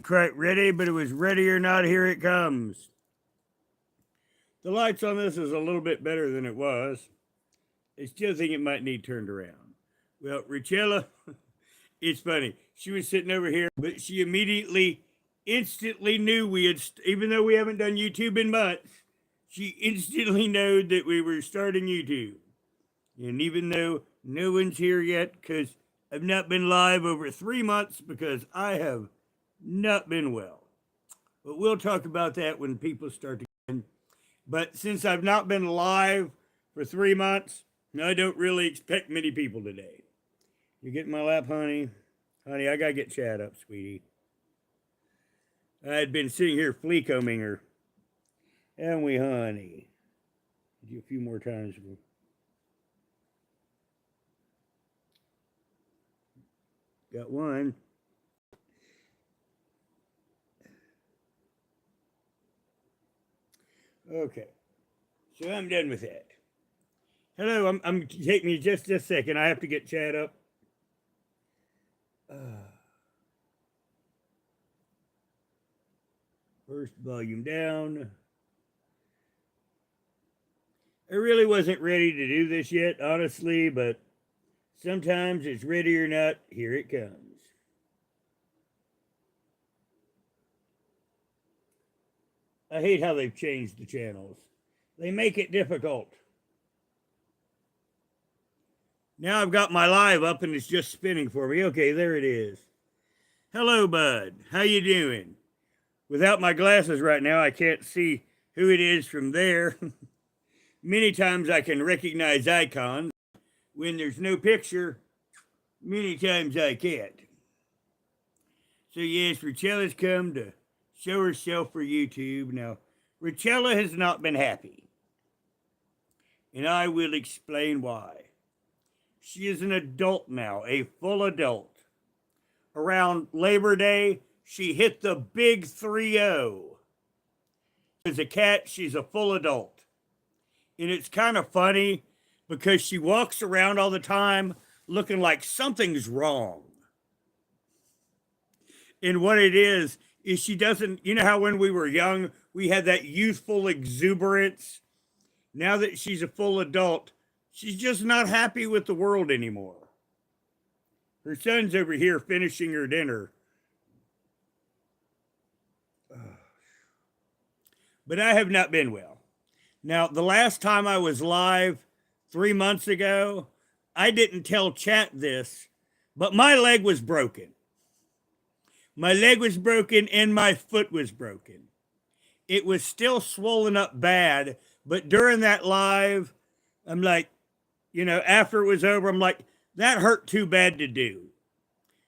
quite ready, but it was ready or not, here it comes. The lights on this is a little bit better than it was. I still think it might need turned around. Well, Richella, it's funny. She was sitting over here, but she instantly knew we had, even though we haven't done YouTube in months, she instantly knew that we were starting YouTube. And even though no one's here yet, because I've not been live over 3 months because I have not been well. But we'll talk about that when people start to come in. But since I've not been live for 3 months, I don't really expect many people today. You get in my lap, honey? Honey, I gotta get Chad up, sweetie. I had been sitting here flea combing her. Haven't we, honey? A few more times. Got one. Okay. So I'm done with that. Hello, I'm taking me just a second. I have to get Chad up. First volume down. I really wasn't ready to do this yet, honestly, but sometimes it's ready or not, here it comes. I hate how they've changed the channels. They make it difficult. Now I've got my live up and it's just spinning for me. Okay, there it is. Hello, bud. How you doing? Without my glasses right now, I can't see who it is from there. Many times I can recognize icons. When there's no picture, many times I can't. So yes, Richella's come to show herself for YouTube. Now, Richella has not been happy. And I will explain why. She is an adult now, a full adult. Around Labor Day, she hit the big 3-0. As a cat, she's a full adult. And it's kind of funny because she walks around all the time looking like something's wrong. And what it is she doesn't, you know how when we were young, we had that youthful exuberance? Now that she's a full adult, she's just not happy with the world anymore. Her son's over here finishing her dinner. But I have not been well. Now, the last time I was live 3 months ago, I didn't tell chat this, but my leg was broken. My leg was broken and my foot was broken. It was still swollen up bad, but during that live, I'm like, after it was over, I'm like, that hurt too bad to do.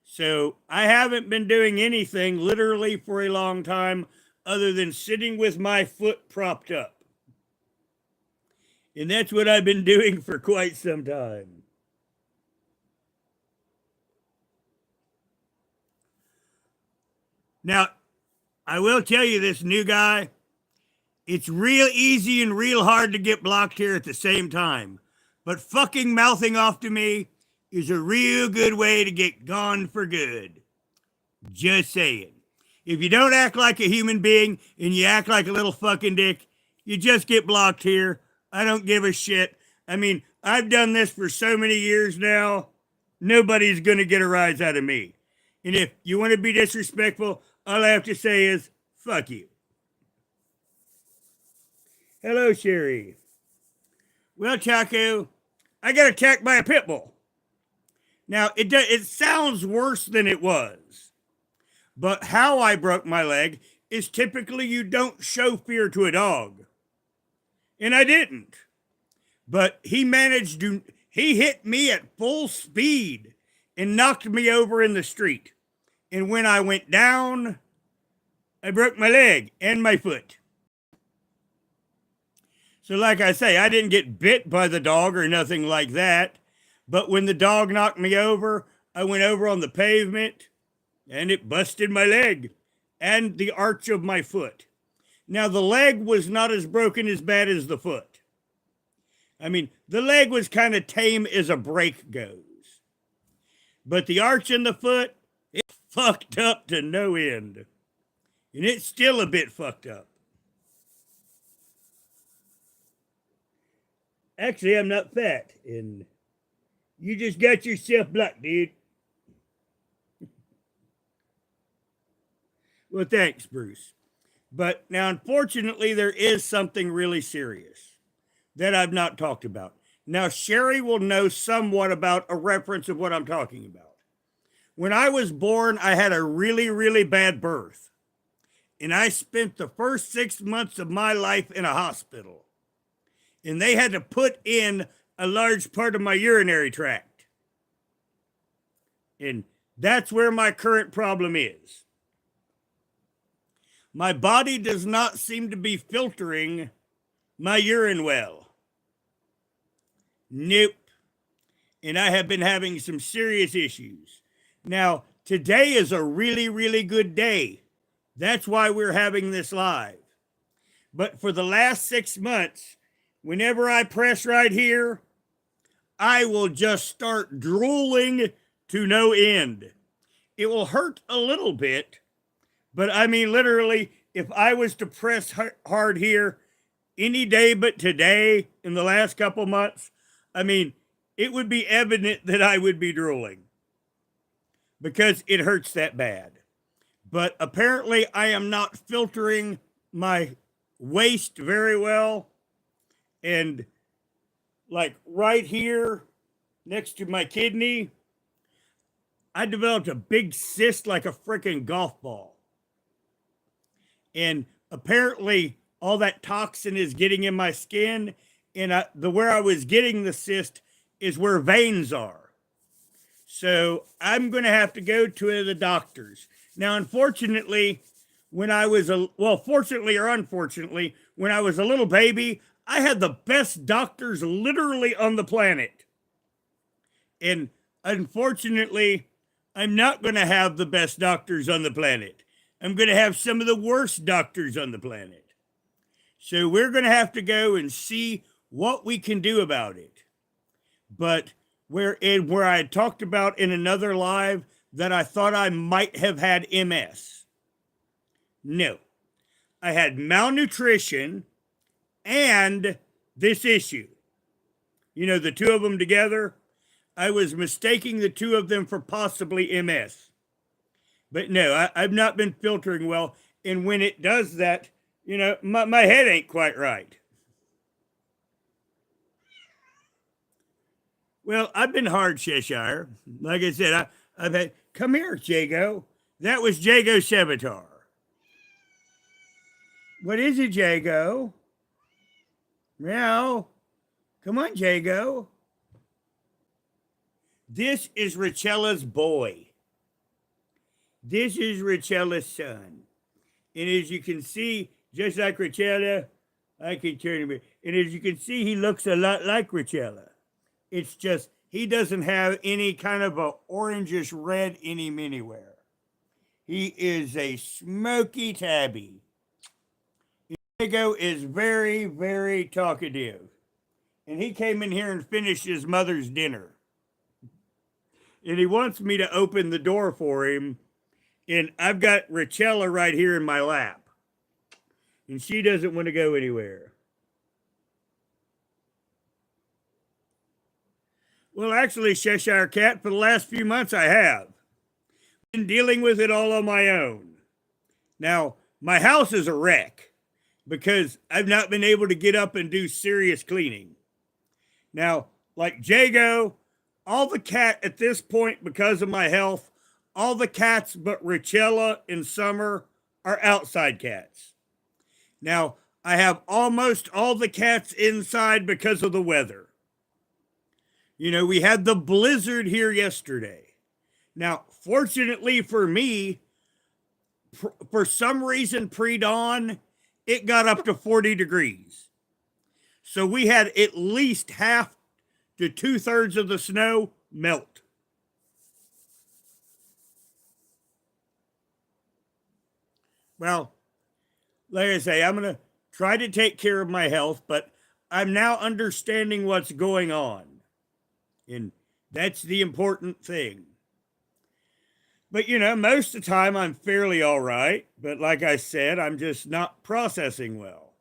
So I haven't been doing anything literally for a long time other than sitting with my foot propped up. And that's what I've been doing for quite some time. Now, I will tell you this, new guy, it's real easy and real hard to get blocked here at the same time. But fucking mouthing off to me is a real good way to get gone for good. Just saying. If you don't act like a human being and you act like a little fucking dick, you just get blocked here. I don't give a shit. I mean, I've done this for so many years now. Nobody's going to get a rise out of me. And if you want to be disrespectful, all I have to say is, fuck you. Hello, Sherry. Well, Chaco, I got attacked by a pit bull. Now, it sounds worse than it was. But how I broke my leg is typically you don't show fear to a dog. And I didn't. But he hit me at full speed and knocked me over in the street. And when I went down, I broke my leg and my foot. So like I say, I didn't get bit by the dog or nothing like that. But when the dog knocked me over, I went over on the pavement and it busted my leg and the arch of my foot. Now, the leg was not as broken as bad as the foot. I mean, the leg was kind of tame as a break goes. But the arch in the foot, it fucked up to no end. And it's still a bit fucked up. Actually, I'm not fat, and you just got yourself blocked, dude. Well, thanks, Bruce. But now, unfortunately, there is something really serious that I've not talked about. Now, Sherry will know somewhat about a reference of what I'm talking about. When I was born, I had a really, really bad birth. And I spent the first 6 months of my life in a hospital. And they had to put in a large part of my urinary tract. And that's where my current problem is. My body does not seem to be filtering my urine well. Nope. And I have been having some serious issues. Now, today is a really, really good day. That's why we're having this live. But for the last 6 months, whenever I press right here, I will just start drooling to no end. It will hurt a little bit, but I mean, literally, if I was to press hard here any day but today in the last couple months, I mean, it would be evident that I would be drooling because it hurts that bad. But apparently, I am not filtering my waste very well. And like right here next to my kidney, I developed a big cyst like a freaking golf ball. And apparently, all that toxin is getting in my skin. And where I was getting the cyst is where veins are. So I'm going to have to go to the doctors. Now, unfortunately, fortunately or unfortunately, when I was a little baby, I had the best doctors literally on the planet. And unfortunately, I'm not going to have the best doctors on the planet. I'm going to have some of the worst doctors on the planet. So we're going to have to go and see what we can do about it. But where I talked about in another live that I thought I might have had MS. No. I had malnutrition and this issue. You know, the two of them together. I was mistaking the two of them for possibly MS. But no, I've not been filtering well. And when it does that, you know, my head ain't quite right. Well, I've been hard, Cheshire. Like I said, I've had, come here, Jago. That was Jago Sevatar. What is it, Jago? Meow. Come on, Jago. This is Richella's boy. This is Richella's son. And as you can see, just like Richella, I can turn him. And as you can see, he looks a lot like Richella. It's just, he doesn't have any kind of a orangish red in him anywhere. He is a smoky tabby. Diego is very, very talkative. And he came in here and finished his mother's dinner. And he wants me to open the door for him. And I've got Richella right here in my lap. And she doesn't want to go anywhere. Well, actually, Cheshire Cat, for the last few months I have been dealing with it all on my own. Now, my house is a wreck because I've not been able to get up and do serious cleaning. Now, like Jago, all the cat at this point, because of my health, all the cats but Richella and Summer are outside cats. Now, I have almost all the cats inside because of the weather. You know, we had the blizzard here yesterday. Now, fortunately for me, for some reason pre-dawn, it got up to 40 degrees. So we had at least half to 2/3 of the snow melt. Well, like I say, I'm going to try to take care of my health, but I'm now understanding what's going on. And that's the important thing. But, most of the time I'm fairly all right. But like I said, I'm just not processing well.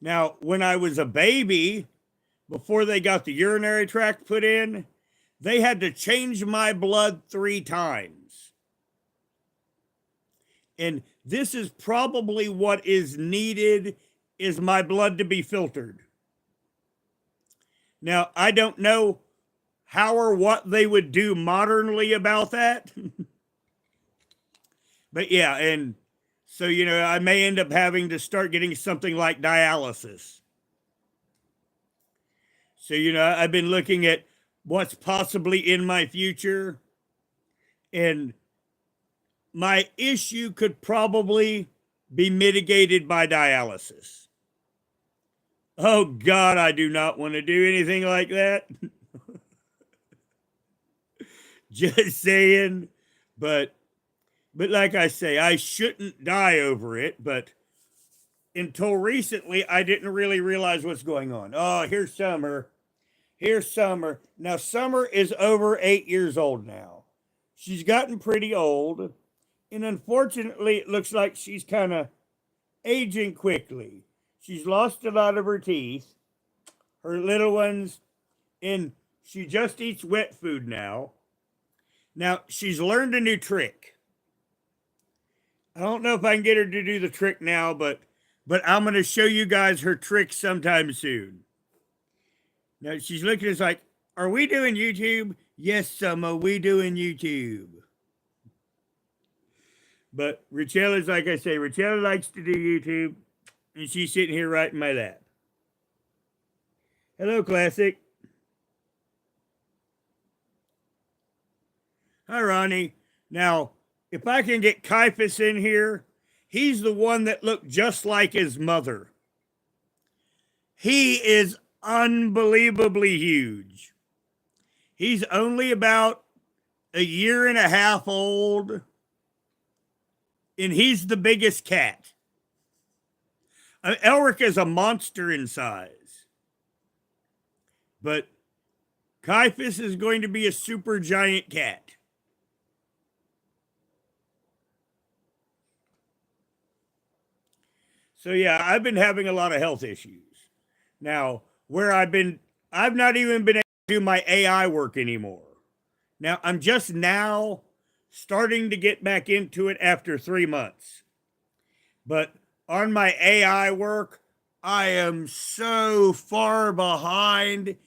Now, when I was a baby, before they got the urinary tract put in, they had to change my blood 3 times. And this is probably what is needed, is my blood to be filtered. Now, I don't know how or what they would do modernly about that. But yeah, and so, I may end up having to start getting something like dialysis. So, I've been looking at what's possibly in my future, and my issue could probably be mitigated by dialysis. Oh God, I do not want to do anything like that. Just saying. But like I say, I shouldn't die over it, but until recently I didn't really realize what's going on. Oh, here's Summer. Here's Summer. Now Summer is over 8 years old now. She's gotten pretty old, and unfortunately it looks like she's kind of aging quickly. She's lost a lot of her teeth, her little ones, and she just eats wet food now. Now, she's learned a new trick. I don't know if I can get her to do the trick now, but I'm going to show you guys her trick sometime soon. Now, she's looking at us like, are we doing YouTube? Yes, Summer, we doing YouTube. But Richella's, like I say, Richella likes to do YouTube, and she's sitting here right in my lap. Hello, Classic. Hi, Ronnie. Now, if I can get Caiaphas in here, he's the one that looked just like his mother. He is unbelievably huge. He's only about a year and a half old, and he's the biggest cat. Elric is a monster in size, but Caiaphas is going to be a super giant cat. So yeah, I've been having a lot of health issues. Now, I've not even been able to do my AI work anymore. Now, I'm just now starting to get back into it after 3 months. But on my AI work, I am so far behind.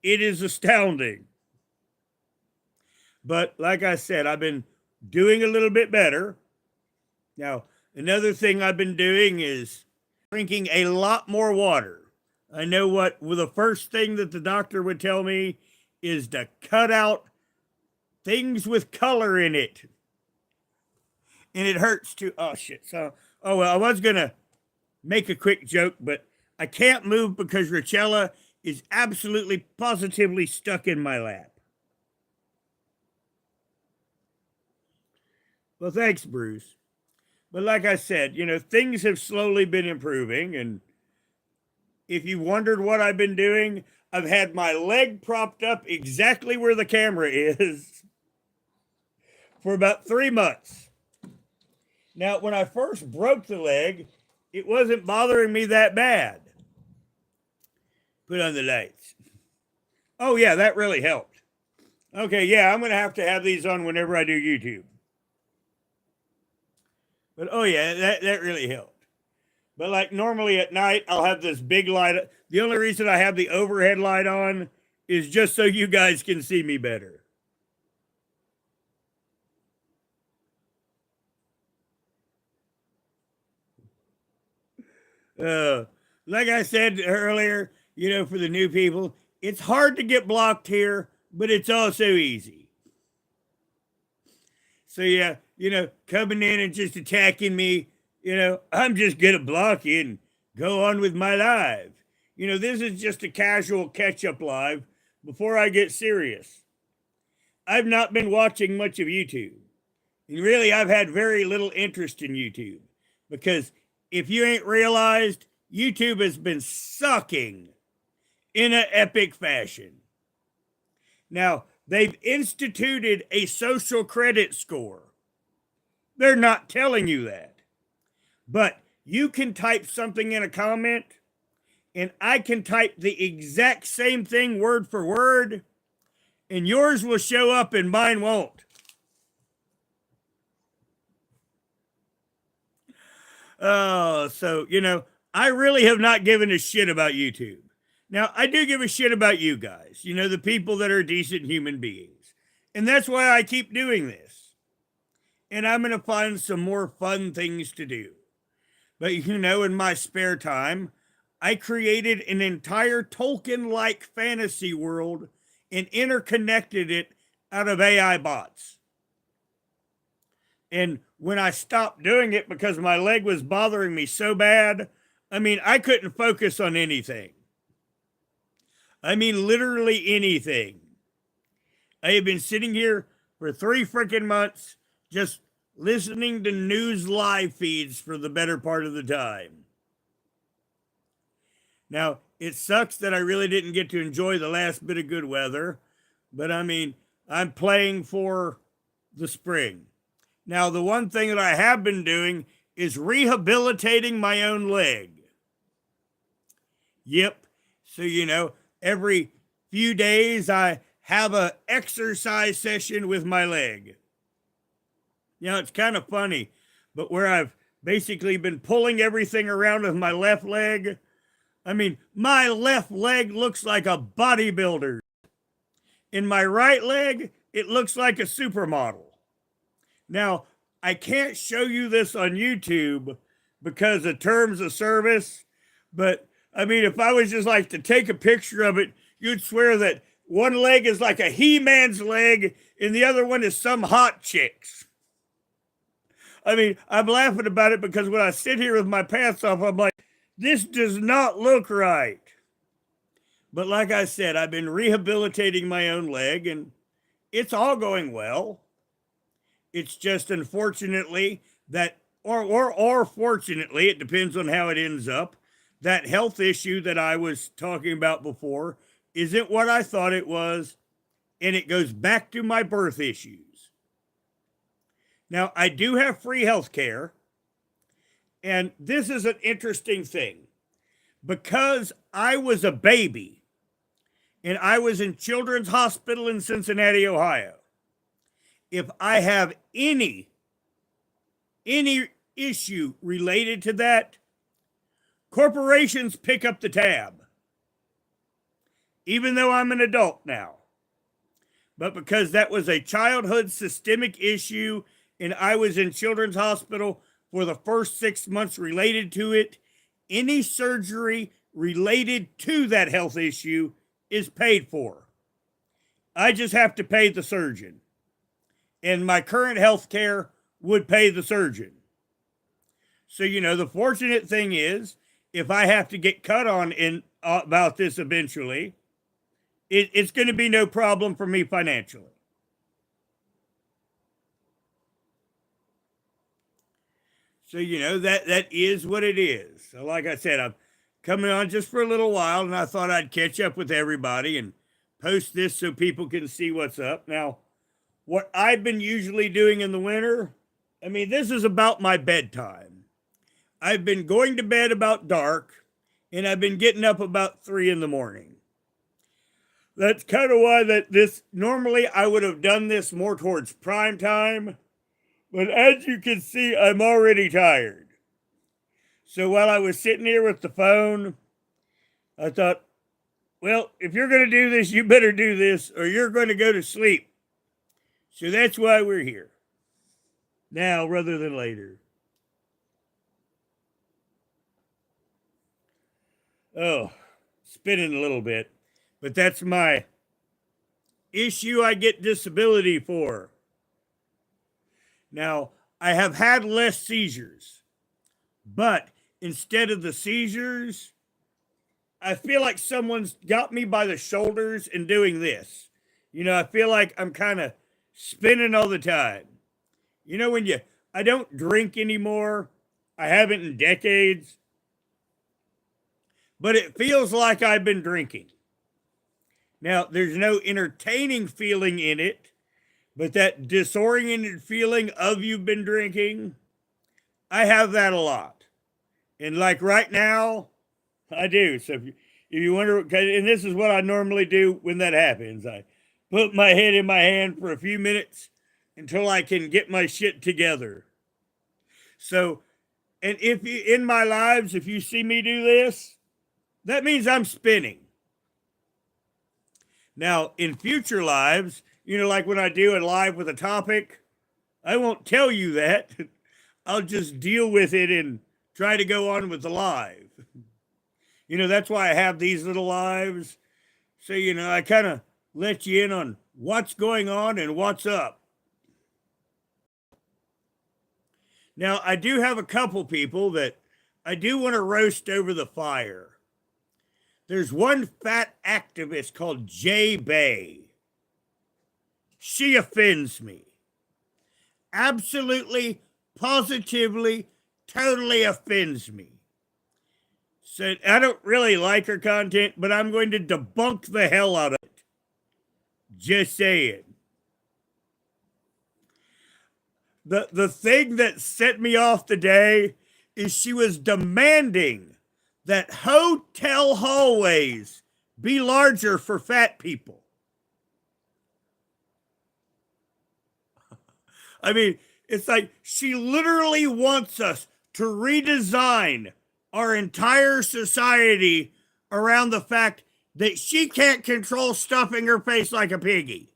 It is astounding. But like I said, I've been doing a little bit better. Now, another thing I've been doing is drinking a lot more water. I know the first thing that the doctor would tell me is to cut out things with color in it. And it hurts too. Oh, shit. So, well, I was going to make a quick joke, but I can't move because Richella is absolutely positively stuck in my lap. Well, thanks, Bruce. But like I said, things have slowly been improving. And if you wondered what I've been doing, I've had my leg propped up exactly where the camera is for about 3 months. Now, when I first broke the leg, it wasn't bothering me that bad. Put on the lights. Oh, yeah, that really helped. Okay, yeah, I'm going to have these on whenever I do YouTube. But oh yeah, that really helped. But like normally at night, I'll have this big light. The only reason I have the overhead light on is just so you guys can see me better. Like I said earlier, for the new people, it's hard to get blocked here, but it's also easy. So yeah, coming in and just attacking me, I'm just gonna block you and go on with my live. This is just a casual catch-up live before I get serious. I've not been watching much of YouTube. And really, I've had very little interest in YouTube because if you ain't realized, YouTube has been sucking in an epic fashion. Now, they've instituted a social credit score. They're not telling you that. But you can type something in a comment, and I can type the exact same thing word for word, and yours will show up and mine won't. Oh, so, I really have not given a shit about YouTube. Now, I do give a shit about you guys, the people that are decent human beings. And that's why I keep doing this. And I'm going to find some more fun things to do. But, in my spare time, I created an entire Tolkien like fantasy world and interconnected it out of AI bots. And when I stopped doing it because my leg was bothering me so bad, I couldn't focus on anything. Literally anything. I have been sitting here for 3 freaking months just listening to news live feeds for the better part of the time. Now, it sucks that I really didn't get to enjoy the last bit of good weather, but I'm playing for the spring. Now, the one thing that I have been doing is rehabilitating my own leg. Yep. So, every few days I have an exercise session with my leg. It's kind of funny, but where I've basically been pulling everything around with my left leg, my left leg looks like a bodybuilder. In my right leg, it looks like a supermodel. Now, I can't show you this on YouTube because of terms of service, but if I was just like to take a picture of it, you'd swear that one leg is like a He-Man's leg and the other one is some hot chick's. I'm laughing about it because when I sit here with my pants off, I'm like, this does not look right. But like I said, I've been rehabilitating my own leg and it's all going well. It's just unfortunately that, or fortunately, it depends on how it ends up, that health issue that I was talking about before isn't what I thought it was, and it goes back to my birth issues. Now, I do have free health care, and this is an interesting thing. Because I was a baby, and I was in Children's Hospital in Cincinnati, Ohio, if I have any issue related to that, corporations pick up the tab. Even though I'm an adult now. But because that was a childhood systemic issue and I was in Children's Hospital for the first 6 months related to it, any surgery related to that health issue is paid for. I just have to pay the surgeon. And my current health care would pay the surgeon. So, the fortunate thing is, if I have to get cut on about this eventually, it's going to be no problem for me financially. So, that is what it is. So, like I said, I'm coming on just for a little while, and I thought I'd catch up with everybody and post this so people can see what's up. Now, what I've been usually doing in the winter, this is about my bedtime. I've been going to bed about dark, and I've been getting up about 3 in the morning. That's kind of why normally I would have done this more towards prime time, but as you can see, I'm already tired. So while I was sitting here with the phone, I thought, well, if you're going to do this, you better do this, or you're going to go to sleep. So that's why we're here. Now, rather than later. Oh, spinning a little bit. But that's my issue I get disability for. Now, I have had less seizures. But instead of the seizures, I feel like someone's got me by the shoulders and doing this. I feel like I'm kind of spinning all the time. I don't drink anymore. I haven't in decades. But it feels like I've been drinking. Now, there's no entertaining feeling in it, But that disoriented feeling of you've been drinking, I have that a lot. And like right now, I do. So if you wonder, and this is what I normally do when that happens, I put my head in my hand for a few minutes until I can get my shit together. So, and if you, in my lives, if you see me do this, that means I'm spinning. Now, in future lives, like when I do a live with a topic, I won't tell you that. I'll just deal with it and try to go on with the live. That's why I have these little lives. So, I kind of let you in on what's going on and what's up. Now, I do have a couple people that I do want to roast over the fire. There's one fat activist called Jay Bay. She offends me. Absolutely, positively, totally offends me. So I don't really like her content, but I'm going to debunk the hell out of it. Just saying. The thing that set me off today is she was demanding that hotel hallways be larger for fat people. I mean, it's like she literally wants us to redesign our entire society around the fact that she can't control stuffing her face like a piggy.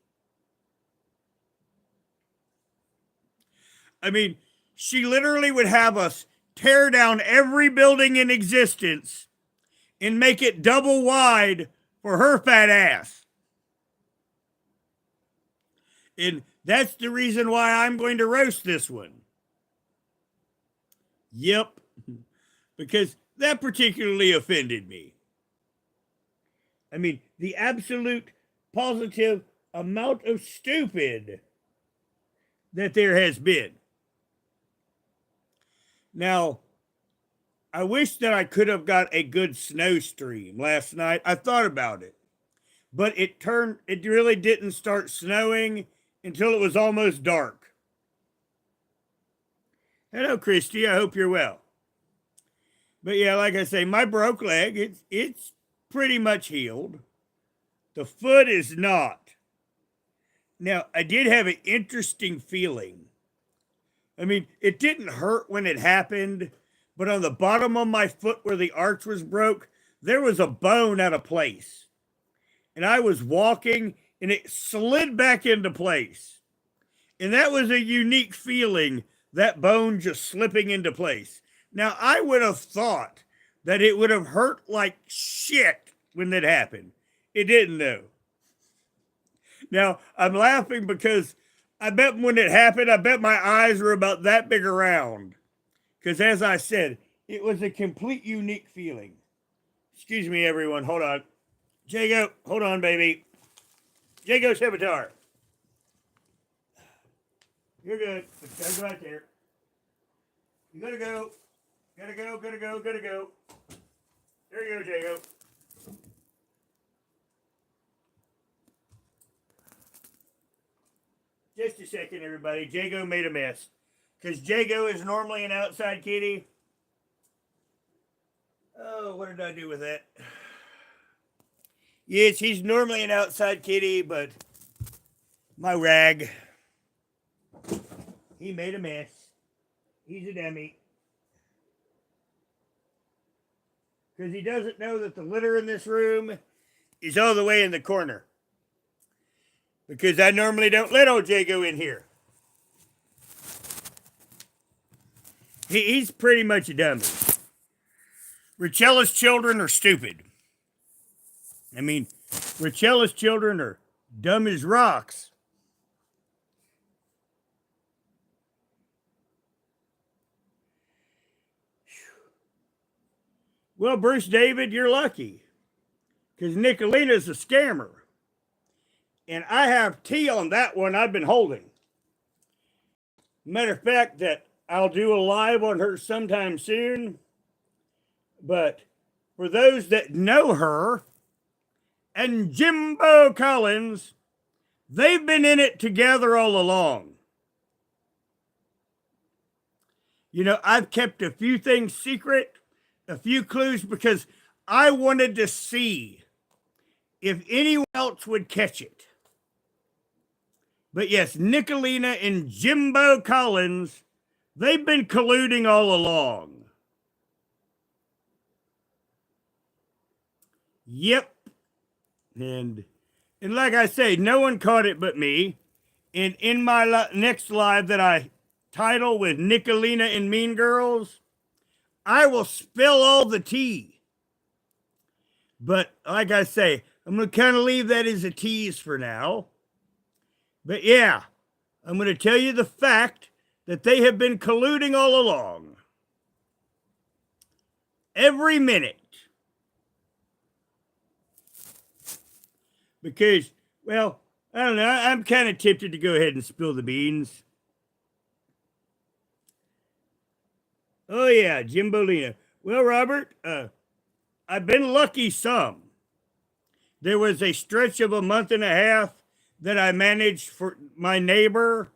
I mean, she literally would have us tear down every building in existence and make it double wide for her fat ass. And that's the reason why I'm going to roast this one. Yep. Because that particularly offended me. I mean, the absolute positive amount of stupid that there has been. Now, I wish that I could have got a good snow stream last night. I thought about it. But it really didn't start snowing until it was almost dark. Hello, Christy. I hope you're well. But yeah, like I say, my broke leg, it's pretty much healed. The foot is not. Now, I did have an interesting feeling. I mean, it didn't hurt when it happened, but on the bottom of my foot where the arch was broke, there was a bone out of place. And I was walking and it slid back into place. And that was a unique feeling, that bone just slipping into place. Now, I would have thought that it would have hurt like shit when that happened. It didn't, though. Now, I'm laughing because I bet when it happened, I bet my eyes were about that big around. Because as I said, it was a complete unique feeling. Excuse me, everyone. Hold on. Jago, hold on, baby. Jago Savitar. You're good. Gotta go right there. You gotta go. Gotta go, gotta go, gotta go. There you go, Jago. Just a second, everybody. Jago made a mess. Because Jago is normally an outside kitty. Oh, what did I do with that? Yes, he's normally an outside kitty, but my rag, he made a mess. He's a dummy. Because he doesn't know that the litter in this room is all the way in the corner. Because I normally don't let old Jago in here. He's pretty much a dummy. Richella's children are stupid. I mean, Richella's children are dumb as rocks. Well, Bruce David, you're lucky. Because Nicolina's a scammer. And I have tea on that one I've been holding. Matter of fact, that I'll do a live on her sometime soon. But for those that know her, and Jimbo Collins, They've been in it together all along. You know, I've kept a few things secret, a few clues, because I wanted to see if anyone else would catch it. But yes, Nicolina and Jimbo Collins, they've been colluding all along. Yep. And like I say, no one caught it but me. And in my next live that I title with Nicolina and Mean Girls, I will spill all the tea. But like I say, I'm going to kind of leave that as a tease for now. But yeah, I'm going to tell you the fact that they have been colluding all along. Every minute. Because, well, I don't know, I'm kind of tempted to go ahead and spill the beans. Oh yeah, Jimbolina. Well, Robert, I've been lucky some. There was a stretch of a month and a half that I managed for my neighbor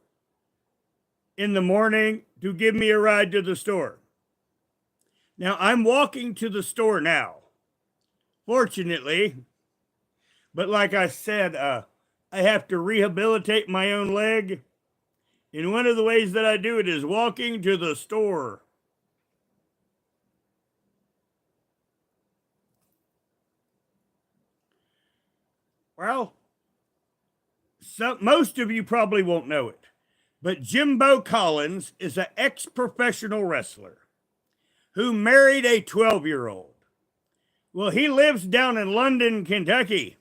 in the morning to give me a ride to the store. Now, I'm walking to the store now, fortunately. But like I said, I have to rehabilitate my own leg. And one of the ways that I do it is walking to the store. Well, most of you probably won't know it, but Jimbo Collins is an ex-professional wrestler who married a 12-year-old. Well, he lives down in London, Kentucky,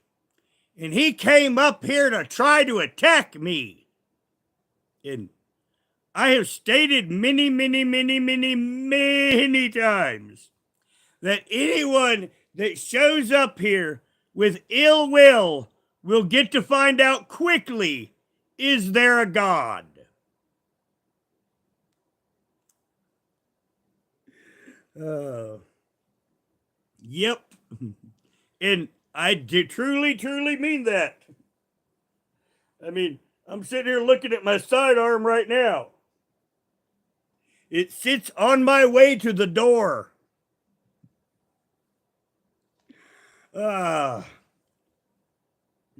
and he came up here to try to attack me. And I have stated many, many, many, many, many times that anyone that shows up here with ill will get to find out quickly, is there a God? Yep. And I truly, truly mean that. I mean, I'm sitting here looking at my sidearm right now. It sits on my way to the door.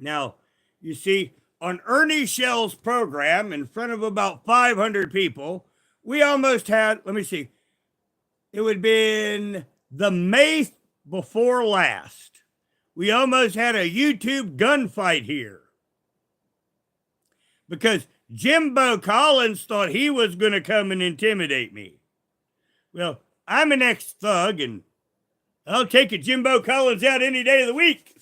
Now, you see, on Ernie Shell's program, in front of about 500 people, we almost had, let me see, it would have been the May before last. We almost had a YouTube gunfight here. Because Jimbo Collins thought he was going to come and intimidate me. Well, I'm an ex-thug, and I'll take a Jimbo Collins out any day of the week.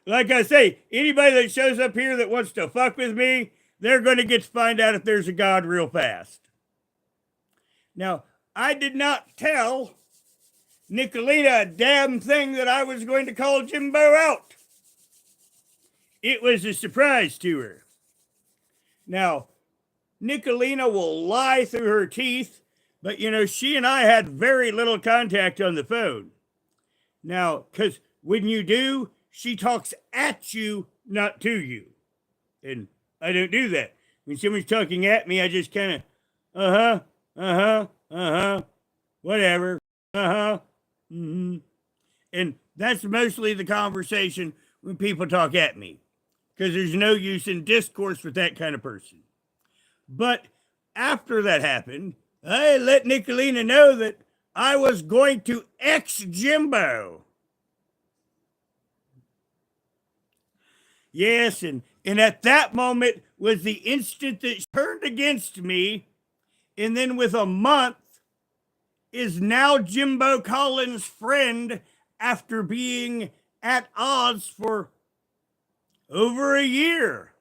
Like I say, anybody that shows up here that wants to fuck with me, they're going to get to find out if there's a God real fast. Now, I did not tell Nicolina a damn thing that I was going to call Jimbo out. It was a surprise to her. Now, Nicolina will lie through her teeth, but you know, she and I had very little contact on the phone. Now, because when you do, she talks at you, not to you. And I don't do that. When someone's talking at me, I just kind of, whatever, And that's mostly the conversation when people talk at me, because there's no use in discourse with that kind of person. But after that happened, I let Nicolina know that I was going to ex-Jimbo. Yes, and at that moment was the instant that she turned against me, and then with a month is now Jimbo Collins' friend after being at odds for over a year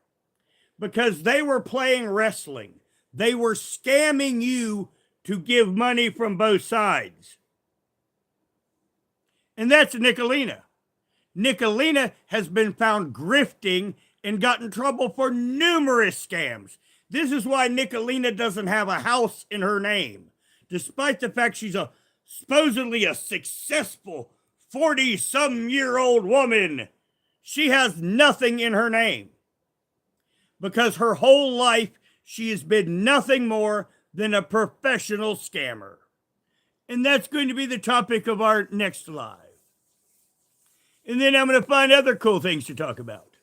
because they were playing wrestling. They were scamming you to give money from both sides. And that's Nicolina. Nicolina has been found grifting and got in trouble for numerous scams. This is why Nicolina doesn't have a house in her name, despite the fact she's supposedly a successful 40-some-year-old woman. She has nothing in her name. because her whole life she has been nothing more than a professional scammer. And that's going to be the topic of our next live. And then I'm going to find other cool things to talk about.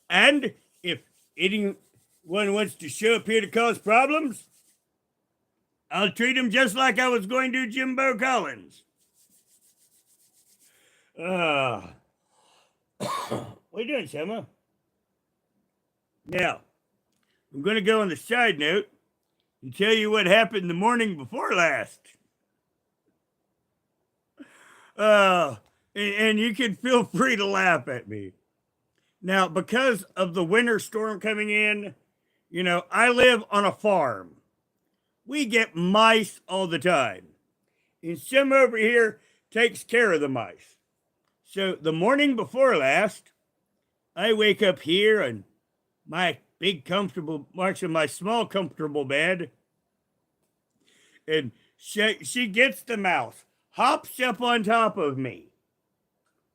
And if anyone wants to show up here to cause problems, I'll treat them just like I was going to Jimbo Collins. What are you doing, Selma? Now, I'm going to go on the side note and tell you what happened the morning before last. And you can feel free to laugh at me. Now, because of the winter storm coming in, I live on a farm. We get mice all the time. And some over here takes care of the mice. So the morning before last, I wake up here on my big comfortable, in my small comfortable bed. And she gets the mouse, hops up on top of me.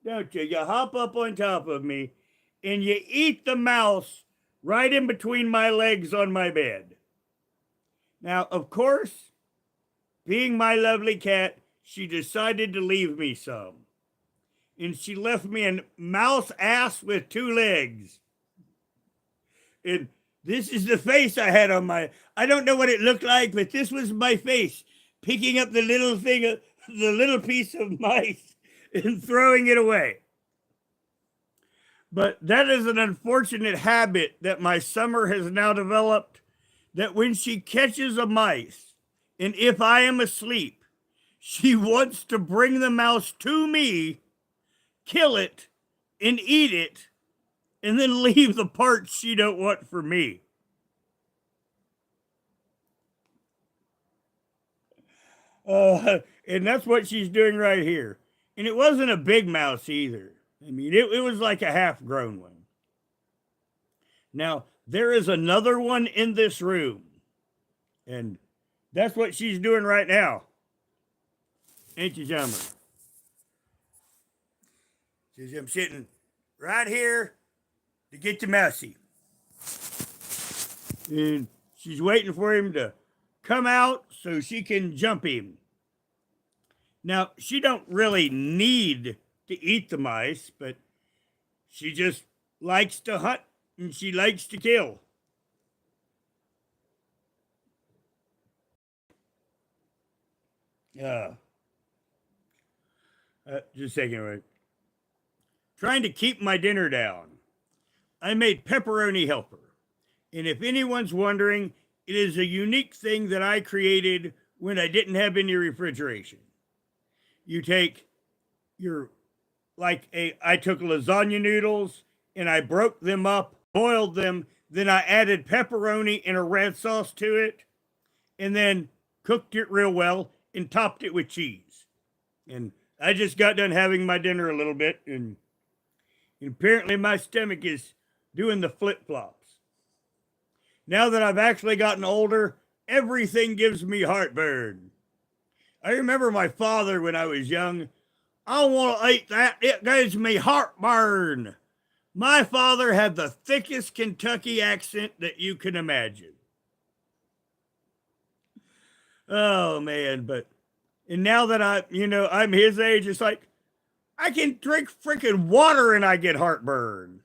Don't you? You hop up on top of me and you eat the mouse right in between my legs on my bed. Now, of course, being my lovely cat, she decided to leave me some. And she left me a mouse ass with 2 legs. And this is the face I had on I don't know what it looked like, but this was my face, picking up the little piece of mice and throwing it away. But that is an unfortunate habit that my Summer has now developed, that when she catches a mice, and if I am asleep, she wants to bring the mouse to me, kill it, and eat it, and then leave the parts she don't want for me. And that's what she's doing right here. And it wasn't a big mouse either. I mean, it was like a half-grown one. Now, there is another one in this room. And that's what she's doing right now. Ain't you, Summer? I'm sitting right here to get to Mousy. And she's waiting for him to come out so she can jump him. Now, she don't really need to eat the mice, but she just likes to hunt and she likes to kill. Just a second, right? Trying to keep my dinner down. I made pepperoni helper. And if anyone's wondering, it is a unique thing that I created when I didn't have any refrigeration. You take I took lasagna noodles and I broke them up, boiled them, then I added pepperoni and a red sauce to it, and then cooked it real well and topped it with cheese. And I just got done having my dinner a little bit, and apparently my stomach is doing the flip-flops. Now that I've actually gotten older, everything gives me heartburn. I remember my father when I was young. I don't want to eat that. It gives me heartburn. My father had the thickest Kentucky accent that you can imagine. Oh, man. And now that I'm his age, it's like, I can drink freaking water and I get heartburn.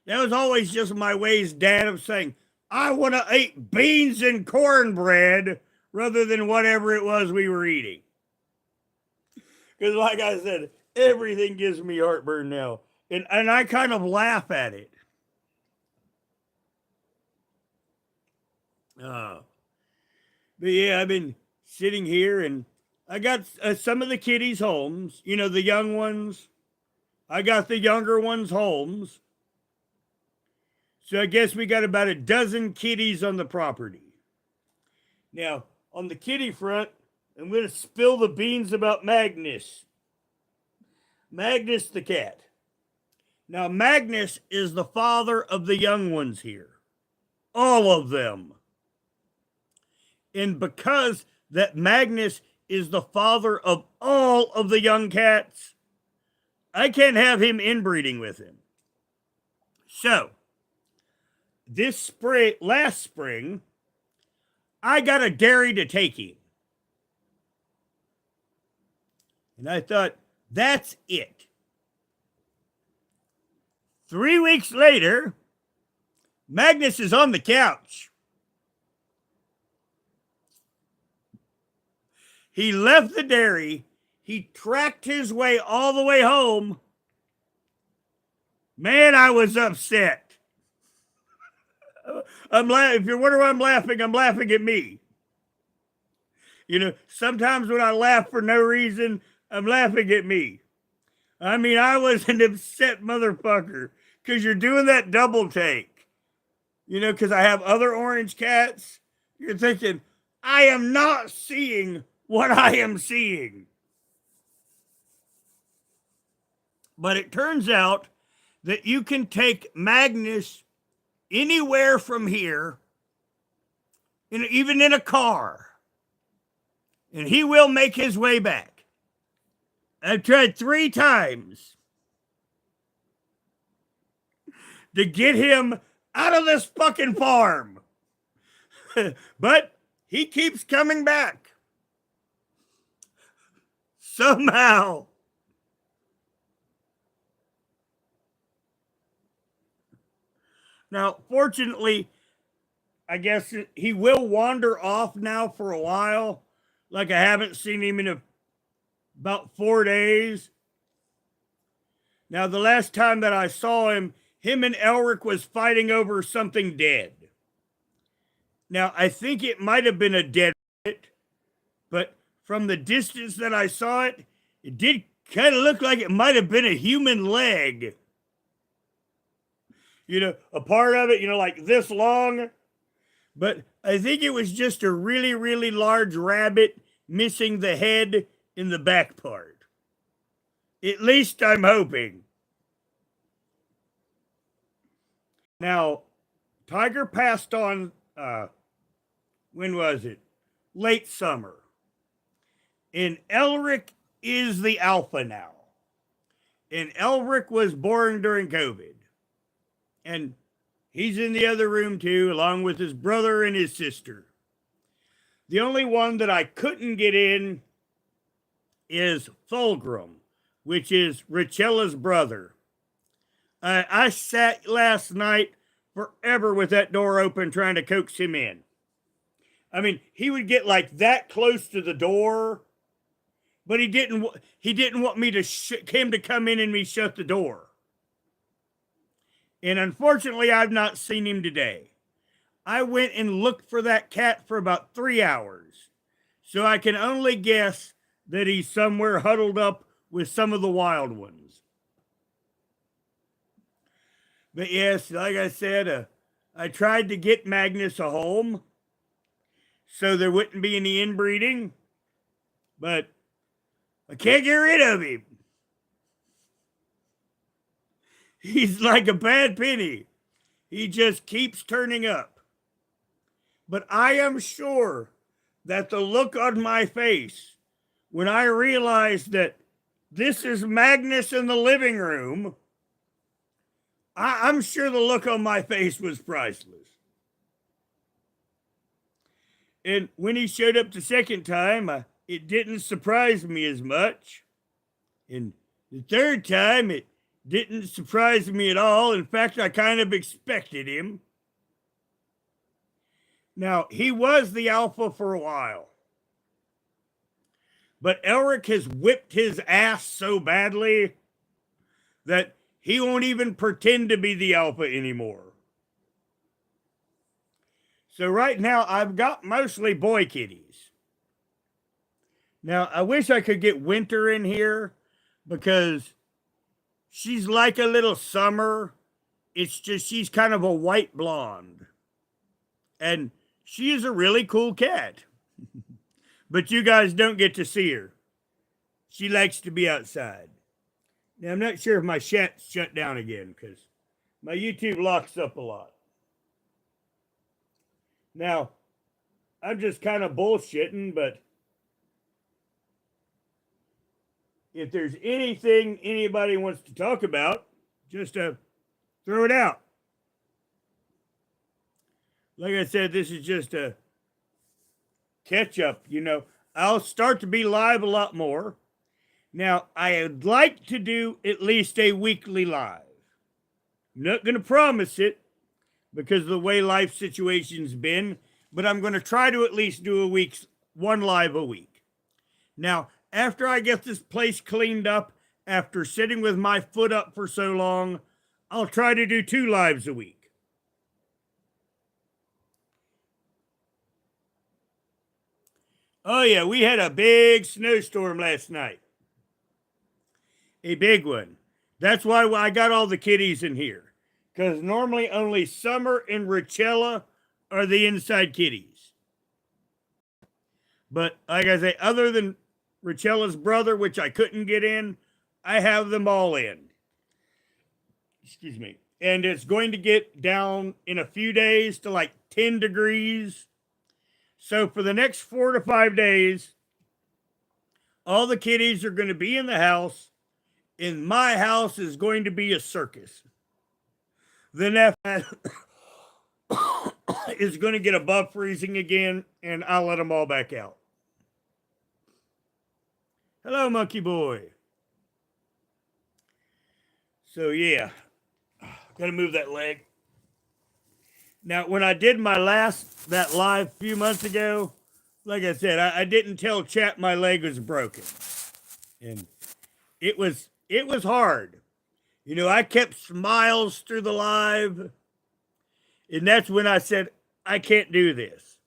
That was always just my ways, Dad, of saying, I want to eat beans and cornbread rather than whatever it was we were eating. Because like I said, everything gives me heartburn now. And I kind of laugh at it. But yeah, I've been sitting here and I got some of the kiddies' homes, the young ones. I got the younger ones' homes. So I guess we got about a dozen kitties on the property. Now, on the kitty front, I'm going to spill the beans about Magnus. Magnus the cat. Now, Magnus is the father of the young ones here. All of them. And because that Magnus is the father of all of the young cats, I can't have him inbreeding with him. So, last spring, I got a dairy to take him. And I thought, that's it. 3 weeks later, Magnus is on the couch. He left the dairy. He tracked his way all the way home. Man, I was upset. If you're wondering why I'm laughing at me. You know, sometimes when I laugh for no reason, I'm laughing at me. I mean, I was an upset motherfucker because you're doing that double take. You know, because I have other orange cats. You're thinking, I am not seeing what I am seeing. But it turns out that you can take Magnus anywhere from here, even in a car, and he will make his way back. I've tried 3 times to get him out of this fucking farm. But he keeps coming back. Somehow. Now, fortunately, I guess he will wander off now for a while. Like I haven't seen him in about 4 days. Now, the last time that I saw him and Elric was fighting over something dead. Now, I think it might have been a dead rabbit, but from the distance that I saw it, it did kind of look like it might have been a human leg. You know, a part of it, you know, like this long. But I think it was just a really, really large rabbit missing the head in the back part. At least I'm hoping. Now, Tiger passed on, when was it? Late summer. And Elric is the alpha now. And Elric was born during COVID. And he's in the other room too, along with his brother and his sister. The only one that I couldn't get in is Fulgrim, which is Richella's brother. I sat last night forever with that door open trying to coax him in. I mean, he would get like that close to the door, but he didn't want me to him to come in and me shut the door. And unfortunately, I've not seen him today. I went and looked for that cat for about 3 hours. So I can only guess that he's somewhere huddled up with some of the wild ones. But yes, like I said, I tried to get Magnus a home so there wouldn't be any inbreeding. But I can't get rid of him. He's like a bad penny. He just keeps turning up. But I am sure that the look on my face when I realized that this is Magnus in the living room, I'm sure the look on my face was priceless. And when he showed up the second time, it didn't surprise me as much. And the third time, it didn't surprise me at all. In fact, I kind of expected him. Now, he was the alpha for a while. But Elric has whipped his ass so badly that he won't even pretend to be the alpha anymore. So right now, I've got mostly boy kitties. Now, I wish I could get Winter in here because she's like a little Summer. It's just she's kind of a white blonde. And she is a really cool cat. But you guys don't get to see her. She likes to be outside. Now, I'm not sure if my chat's shut down again because my YouTube locks up a lot. Now, I'm just kind of bullshitting, but if there's anything anybody wants to talk about, just throw throw it out. Like I said, this is just a catch up. I'll start to be live a lot more. Now, I'd like to do at least a weekly live. I'm not going to promise it because of the way life situation's been, but I'm going to try to at least do one live a week. Now, after I get this place cleaned up, after sitting with my foot up for so long, I'll try to do 2 lives a week. Oh yeah, we had a big snowstorm last night. A big one. That's why I got all the kitties in here. Because normally only Summer and Richella are the inside kitties. But like I say, other than Richella's brother, which I couldn't get in, I have them all in. Excuse me. And it's going to get down in a few days to like 10 degrees. So for the next 4 to 5 days, all the kitties are going to be in the house. And my house is going to be a circus. Then after that is going to get above freezing again, and I'll let them all back out. Hello, monkey boy. So yeah, gotta move that leg. Now, when I did that live a few months ago, like I said, I didn't tell chat my leg was broken, and it was hard. I kept smiles through the live, and that's when I said I can't do this.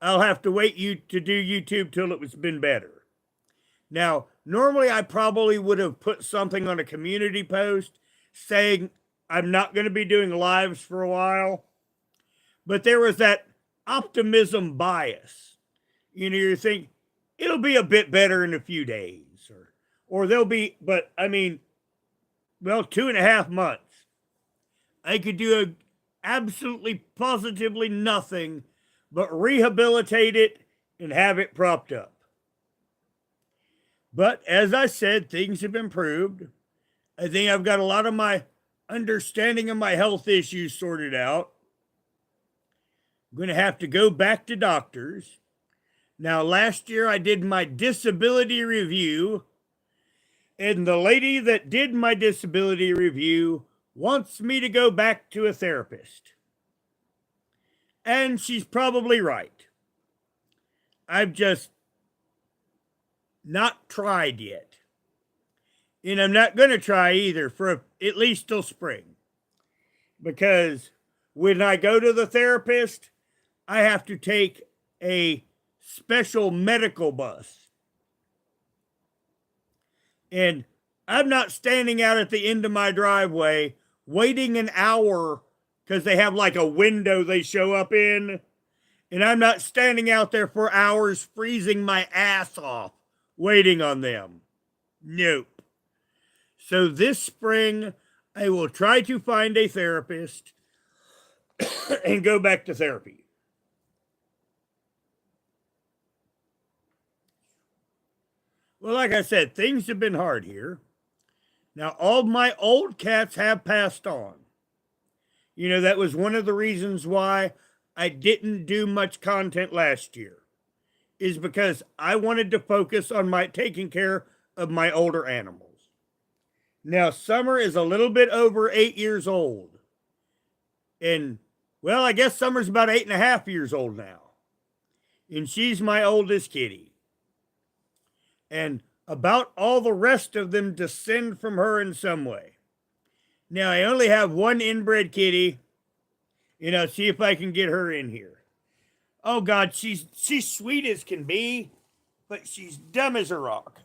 I'll have to wait to do YouTube till it's been better. Now, normally I probably would have put something on a community post saying I'm not going to be doing lives for a while. But there was that optimism bias. You think it'll be a bit better in a few days, or there'll be, but I mean, 2.5 months. I could do absolutely positively nothing but rehabilitate it and have it propped up. But as I said, things have improved. I think I've got a lot of my understanding of my health issues sorted out. I'm going to have to go back to doctors. Now, last year I did my disability review, and the lady that did my disability review wants me to go back to a therapist. And she's probably right. I've just not tried yet. And I'm not going to try either for at least till spring. Because when I go to the therapist, I have to take a special medical bus. And I'm not standing out at the end of my driveway waiting an hour because they have like a window they show up in. And I'm not standing out there for hours freezing my ass off waiting on them. Nope. So this spring, I will try to find a therapist and go back to therapy. Well, like I said, things have been hard here. Now, all my old cats have passed on. That was one of the reasons why I didn't do much content last year, is because I wanted to focus on taking care of my older animals. Now, Summer is a little bit over 8 years old. And, well, I guess Summer's about 8.5 years old now. And she's my oldest kitty. And about all the rest of them descend from her in some way. Now, I only have one inbred kitty. See if I can get her in here. Oh, God, she's sweet as can be, but she's dumb as a rock.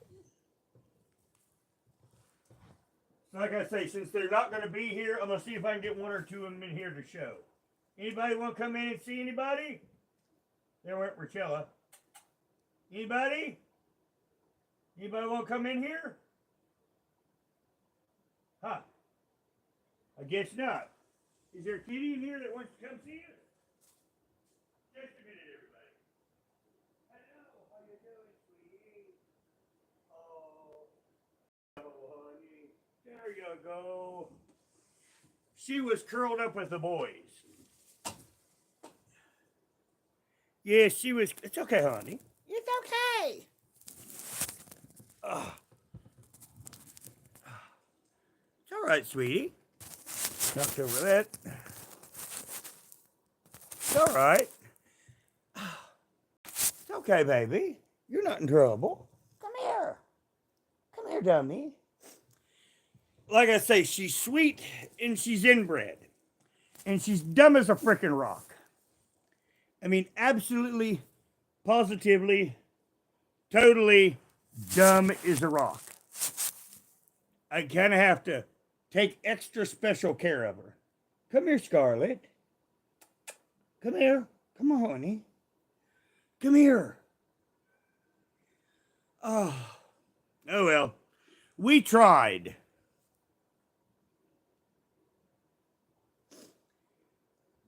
Like I say, since they're not going to be here, I'm going to see if I can get one or two of them in here to show. Anybody want to come in and see anybody? There went Richella. Anybody? Anybody want to come in here? Huh. I guess not. Is there a kitty in here that wants to come see you? Just a minute, everybody. Hello, how you doing, sweetie? Oh, honey. There you go. she was curled up with the boys. Yeah, she was. It's okay, honey. It's okay. It's all right, sweetie. Knocked over that. It's all right. It's okay, baby. You're not in trouble. Come here. Come here, dummy. Like I say, she's sweet and she's inbred. And she's dumb as a frickin' rock. I mean, absolutely, positively, totally dumb as a rock. I kind of have to take extra special care of her. Come here, Scarlet. Come here. Come on, honey. Come here. Oh well. We tried.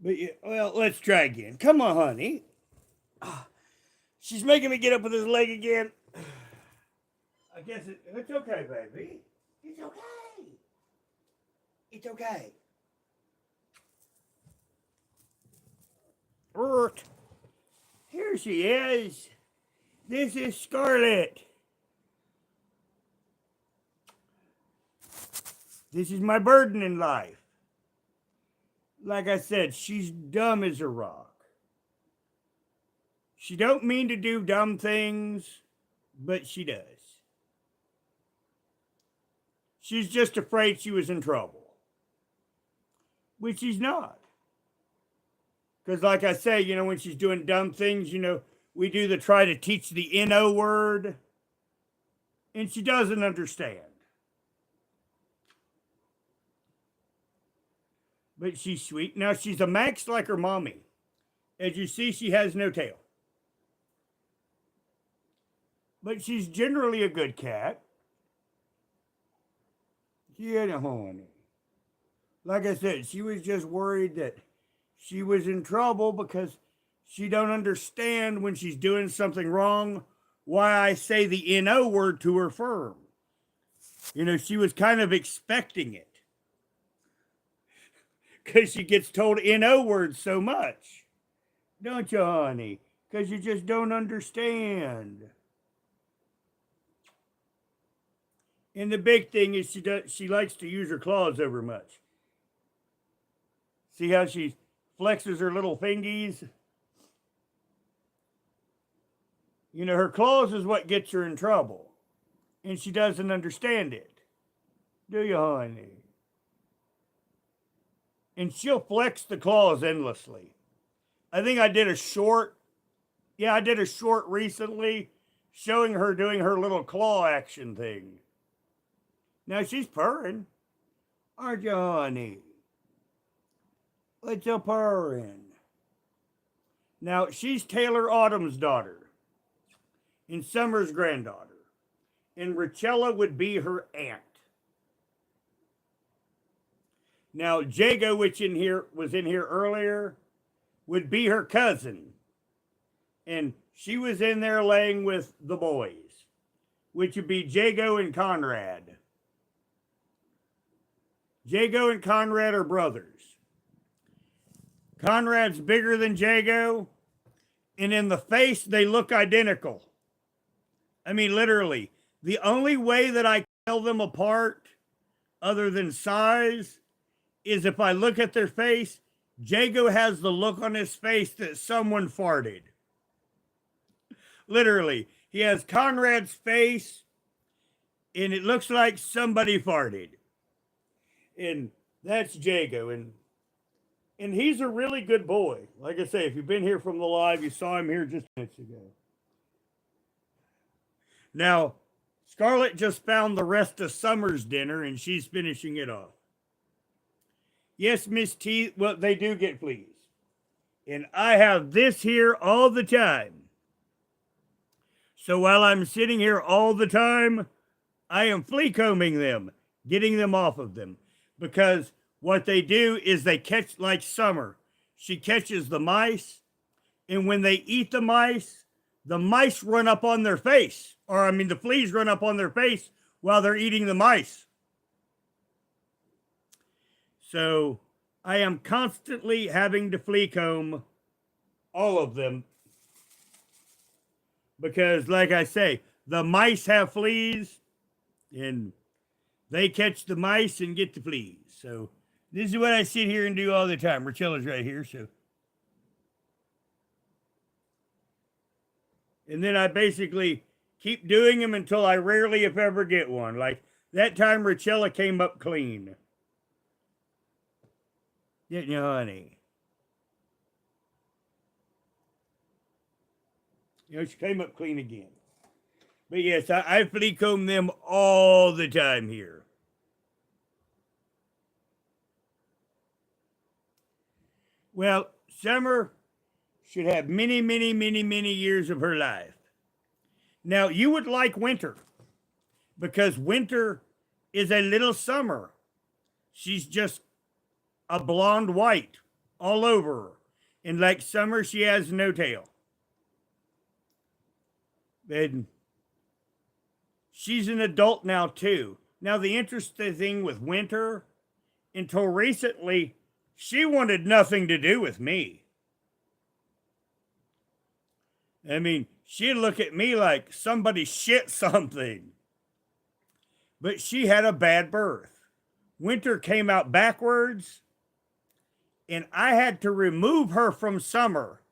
But, well, let's try again. Come on, honey. She's making me get up with his leg again. I guess it's okay, baby. It's okay. It's okay. Here she is. This is Scarlet. This is my burden in life. Like I said, she's dumb as a rock. She don't mean to do dumb things, but she does. She's just afraid she was in trouble. Which she's not. Because like I say, when she's doing dumb things, we do the try to teach the N-O word. And she doesn't understand. But she's sweet. Now, she's a Manx like her mommy. As you see, she has no tail. But she's generally a good cat. Yeah, honey. Like I said, she was just worried that she was in trouble because she don't understand when she's doing something wrong why I say the N-O word to her firm. She was kind of expecting it. Because she gets told N-O words so much. Don't you, honey? Because you just don't understand. And the big thing is she likes to use her claws over much. See how she flexes her little fingies? Her claws is what gets her in trouble. And she doesn't understand it. Do you, honey? And she'll flex the claws endlessly. I think I did a short recently showing her doing her little claw action thing. Now she's purring. Aren't you, honey? What's a purring? Now she's Taylor Autumn's daughter and Summer's granddaughter. And Richella would be her aunt. Now, Jago, which was in here earlier, would be her cousin. And she was in there laying with the boys, which would be Jago and Conrad. Jago and Conrad are brothers. Conrad's bigger than Jago, and in the face, they look identical. I mean, literally. The only way that I can tell them apart, other than size, is if I look at their face, Jago has the look on his face that someone farted. Literally. He has Conrad's face, and it looks like somebody farted. And that's Jago. And he's a really good boy. Like I say, if you've been here from the live, you saw him here just minutes ago. Now, Scarlett just found the rest of Summer's dinner, and she's finishing it off. Yes, Miss T, well, they do get fleas. And I have this here all the time. So while I'm sitting here all the time, I am flea combing them, getting them off of them. Because what they do is they catch, like Summer. She catches the mice, and when they eat the mice run up on their face. The fleas run up on their face while they're eating the mice. So I am constantly having to flea comb all of them because, like I say, the mice have fleas and they catch the mice and get the fleas. So this is what I sit here and do all the time. Rachella's right here, so. And then I basically keep doing them until I rarely, if ever, get one. Like that time, Rachella came up clean. Didn't you, honey? You know, she came up clean again. But yes, I flea comb them all the time here. Well, Summer should have many, many, many, many years of her life. Now, you would like Winter because Winter is a little Summer. She's just a blonde white all over her. And like Summer, she has no tail. And she's an adult now, too. Now, the interesting thing with Winter, until recently, she wanted nothing to do with me. I mean, she'd look at me like somebody shit something. But she had a bad birth. Winter came out backwards, and I had to remove her from Summer,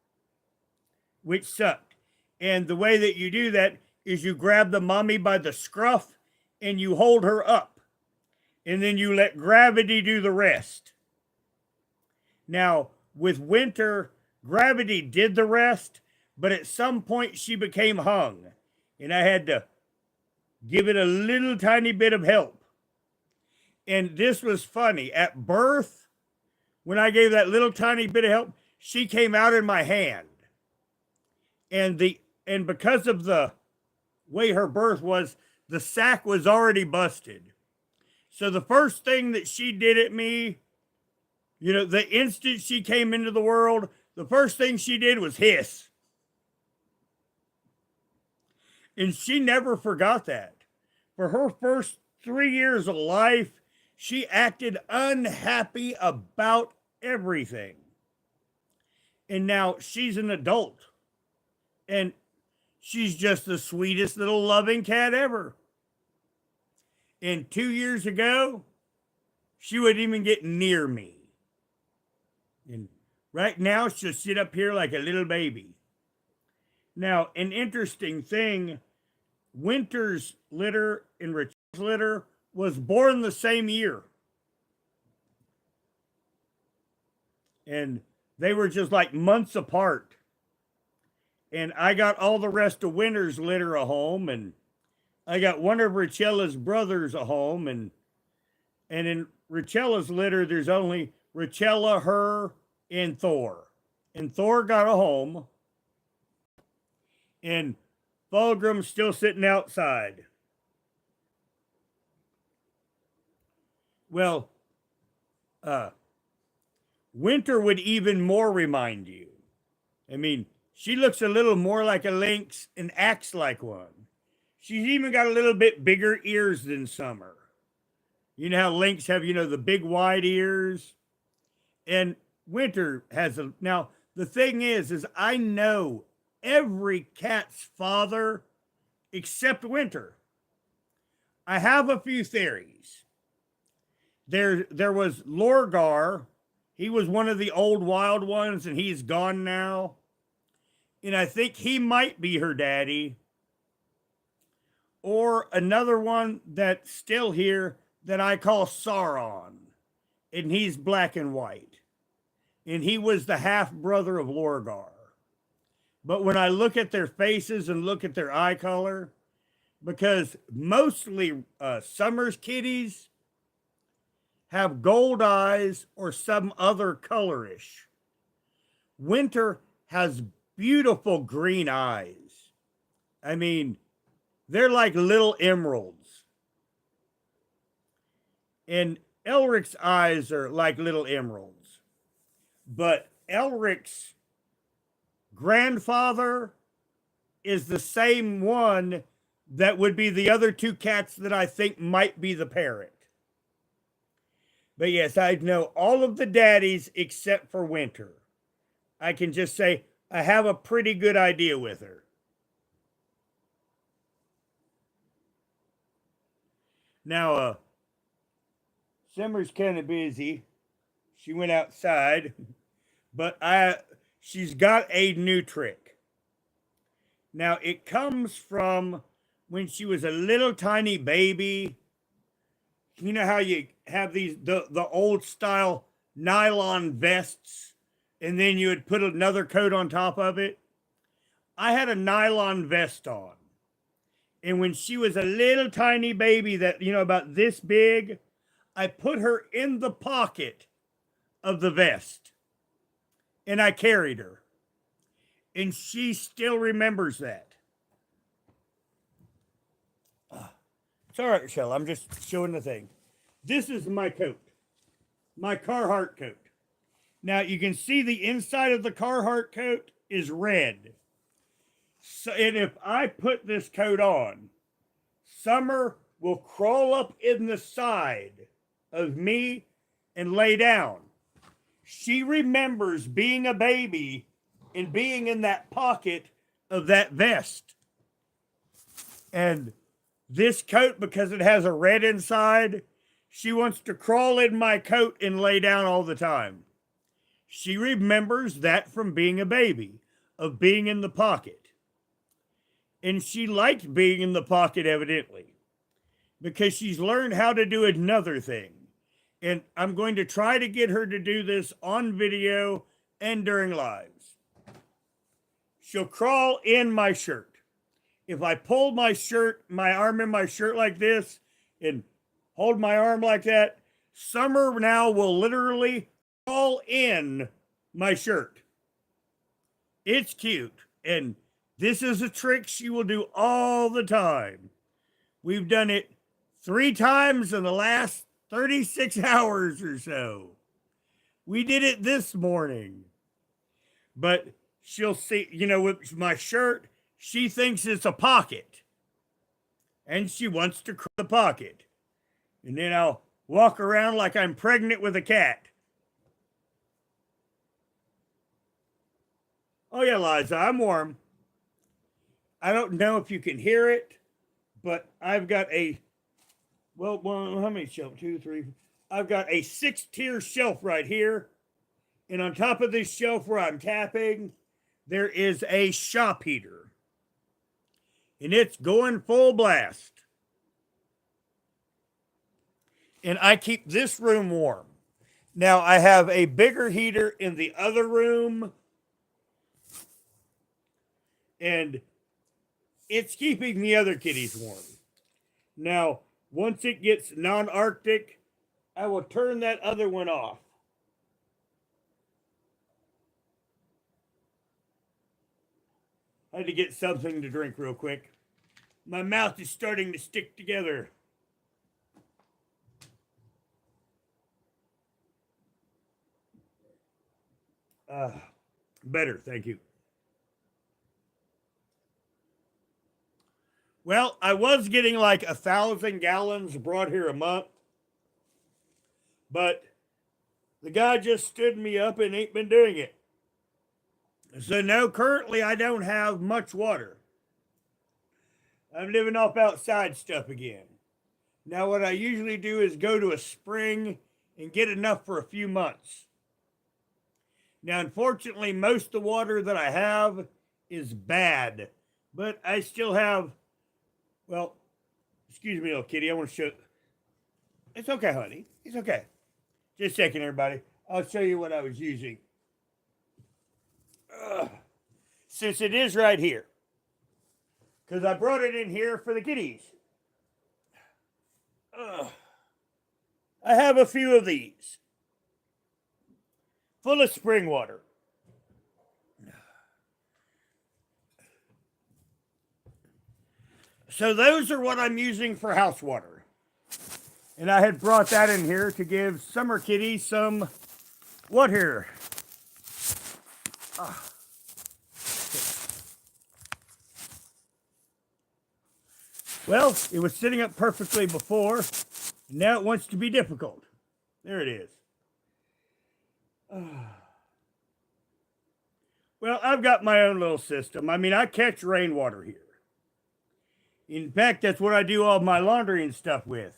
which sucked. And the way that you do that is you grab the mommy by the scruff and you hold her up. And then you let gravity do the rest. Now, with Winter, gravity did the rest, but at some point she became hung. And I had to give it a little tiny bit of help. And this was funny. At birth, when I gave that little tiny bit of help, she came out in my hand. And because of the way her birth was, the sack was already busted. So the first thing that she did at me, you know, the instant she came into the world, the first thing she did was hiss. And she never forgot that. For her first 3 years of life, she acted unhappy about everything. And now she's an adult. And she's just the sweetest little loving cat ever. And 2 years ago, she wouldn't even get near me. And right now, she'll sit up here like a little baby. Now, an interesting thing, Winter's litter and Rich's litter was born the same year. And they were just like months apart. And I got all the rest of Winter's litter a home, and I got one of Rachella's brothers a home, and in Rachella's litter, there's only Rachella, her, and Thor. And Thor got a home, and Fulgrim's still sitting outside. Well, Winter would even more remind you. I mean, she looks a little more like a lynx and acts like one. She's even got a little bit bigger ears than Summer. You know how lynx have, you know, the big wide ears? And Winter has a... Now, the thing is I know every cat's father except Winter. I have a few theories. There was Lorgar. He was one of the old wild ones, and he's gone now. And I think he might be her daddy. Or another one that's still here that I call Sauron. And he's black and white. And he was the half-brother of Lorgar. But when I look at their faces and look at their eye color, because mostly Summer's kitties have gold eyes or some other colorish. Winter has beautiful green eyes. I mean, they're like little emeralds. And Elric's eyes are like little emeralds. But Elric's grandfather is the same one that would be the other two cats that I think might be the parrot. But yes, I know all of the daddies except for Winter. I can just say I have a pretty good idea with her. Now, Summer's kind of busy. She went outside, but she's got a new trick. Now, it comes from when she was a little tiny baby. You know how you have the old style nylon vests, and then you would put another coat on top of it? I had a nylon vest on. And when she was a little tiny baby that, about this big, I put her in the pocket of the vest and I carried her. And she still remembers that. It's all right, Michelle. I'm just showing the thing. This is my coat, my Carhartt coat. Now you can see the inside of the Carhartt coat is red. So, and if I put this coat on, Summer will crawl up in the side of me and lay down. She remembers being a baby and being in that pocket of that vest. And this coat, because it has a red inside, she wants to crawl in my coat and lay down all the time. She remembers that from being a baby, of being in the pocket. And she liked being in the pocket, evidently, because she's learned how to do another thing. And I'm going to try to get her to do this on video and during lives. She'll crawl in my shirt. If I pull my arm in my shirt like this and hold my arm like that, Summer now will literally crawl in my shirt. It's cute. And this is a trick she will do all the time. We've done it 3 times in the last 36 hours or so. We did it this morning. But she'll see, with my shirt, she thinks it's a pocket. And she wants to crawl the pocket. And then I'll walk around like I'm pregnant with a cat. Oh yeah, Liza, I'm warm. I don't know if you can hear it, but I've got how many shelves? 2, 3. I've got a 6-tier shelf right here. And on top of this shelf where I'm tapping, there is a shop heater. And it's going full blast. And I keep this room warm. Now I have a bigger heater in the other room. And it's keeping the other kitties warm. Now, once it gets non-Arctic, I will turn that other one off. I had to get something to drink real quick. My mouth is starting to stick together. Better, thank you. Well, I was getting like 1,000 gallons brought here a month, but the guy just stood me up and ain't been doing it. So no, currently I don't have much water. I'm living off outside stuff again. Now what I usually do is go to a spring and get enough for a few months. Now unfortunately, most of the water that I have is bad, but I still have, well, excuse me, little kitty, I want to show. It's okay, honey. It's okay. Just a second, everybody. I'll show you what I was using. Since it is right here. Because I brought it in here for the kitties. I have a few of these. Full of spring water. So those are what I'm using for house water. And I had brought that in here to give Summer Kitty some, what here? Well, it was sitting up perfectly before, and now it wants to be difficult. There it is. Well, I've got my own little system. I mean, I catch rainwater here. In fact, that's what I do all my laundry and stuff with.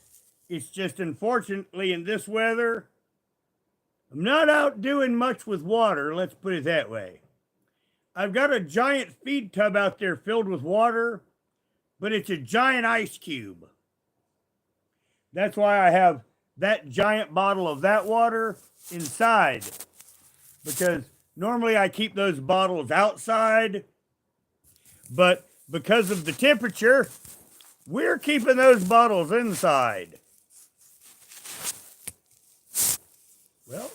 It's just unfortunately in this weather, I'm not out doing much with water, let's put it that way. I've got a giant feed tub out there filled with water, but it's a giant ice cube. That's why I have that giant bottle of that water inside, because normally I keep those bottles outside, but because of the temperature, we're keeping those bottles inside. Well,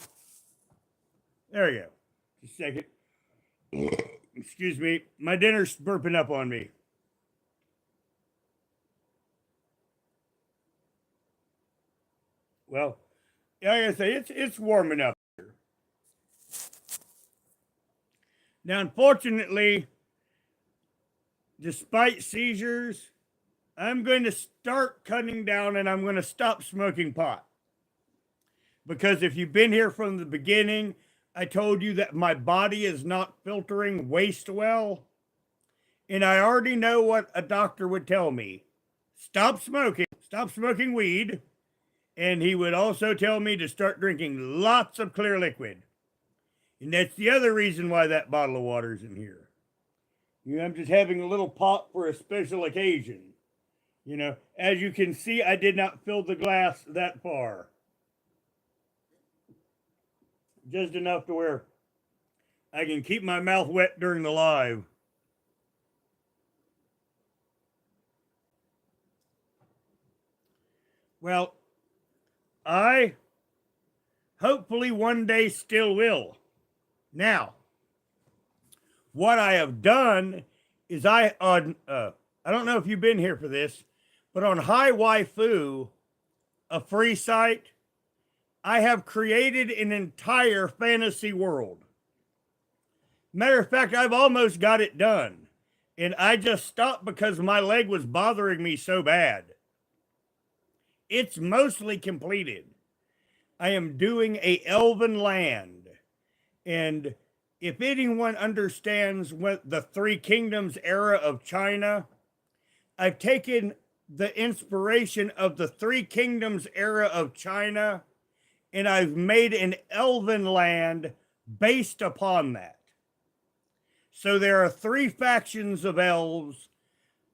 there we go. Just a second. Excuse me. My dinner's burping up on me. Well, like I say, it's warming up here. Now, unfortunately, despite seizures, I'm going to start cutting down and I'm going to stop smoking pot. Because if you've been here from the beginning, I told you that my body is not filtering waste well. And I already know what a doctor would tell me. Stop smoking weed. And he would also tell me to start drinking lots of clear liquid. And that's the other reason why that bottle of water's in here. You know, I'm just having a little pot for a special occasion. You know, as you can see, I did not fill the glass that far. Just enough to where I can keep my mouth wet during the live. Well, I hopefully one day still will. Now, what I have done is I don't know if you've been here for this, but on Hi Waifu, a free site, I have created an entire fantasy world. Matter of fact, I've almost got it done. And I just stopped because my leg was bothering me so bad. It's mostly completed. I am doing a elven land. And if anyone understands what the Three Kingdoms era of China, I've taken the inspiration of the Three Kingdoms era of China and I've made an elven land based upon that. So there are three factions of elves: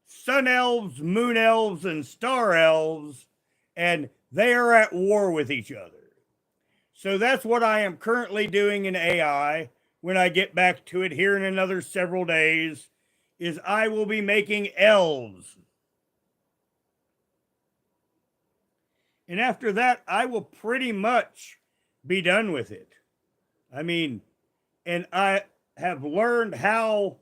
sun elves, moon elves, and star elves, and they are at war with each other. So that's what I am currently doing in AI. When I get back to it here in another several days, is I will be making elves. And after that, I will pretty much be done with it. I mean, and I have learned how,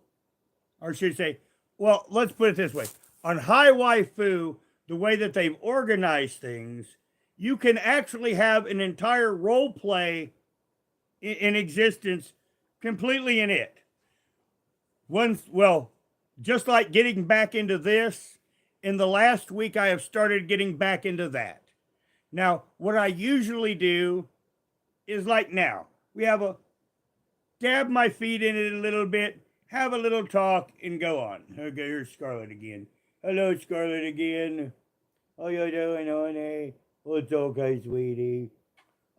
or should I say, well, let's put it this way. On Hi Waifu, the way that they've organized things, you can actually have an entire role play in existence completely in it. Well, just like getting back into this, in the last week I have started getting back into that. Now, what I usually do is like now, we have a dab my feet in it a little bit, have a little talk, and go on. Okay, here's Scarlett again. Hello, Scarlett again. How you doing, honey? Oh, it's okay, sweetie.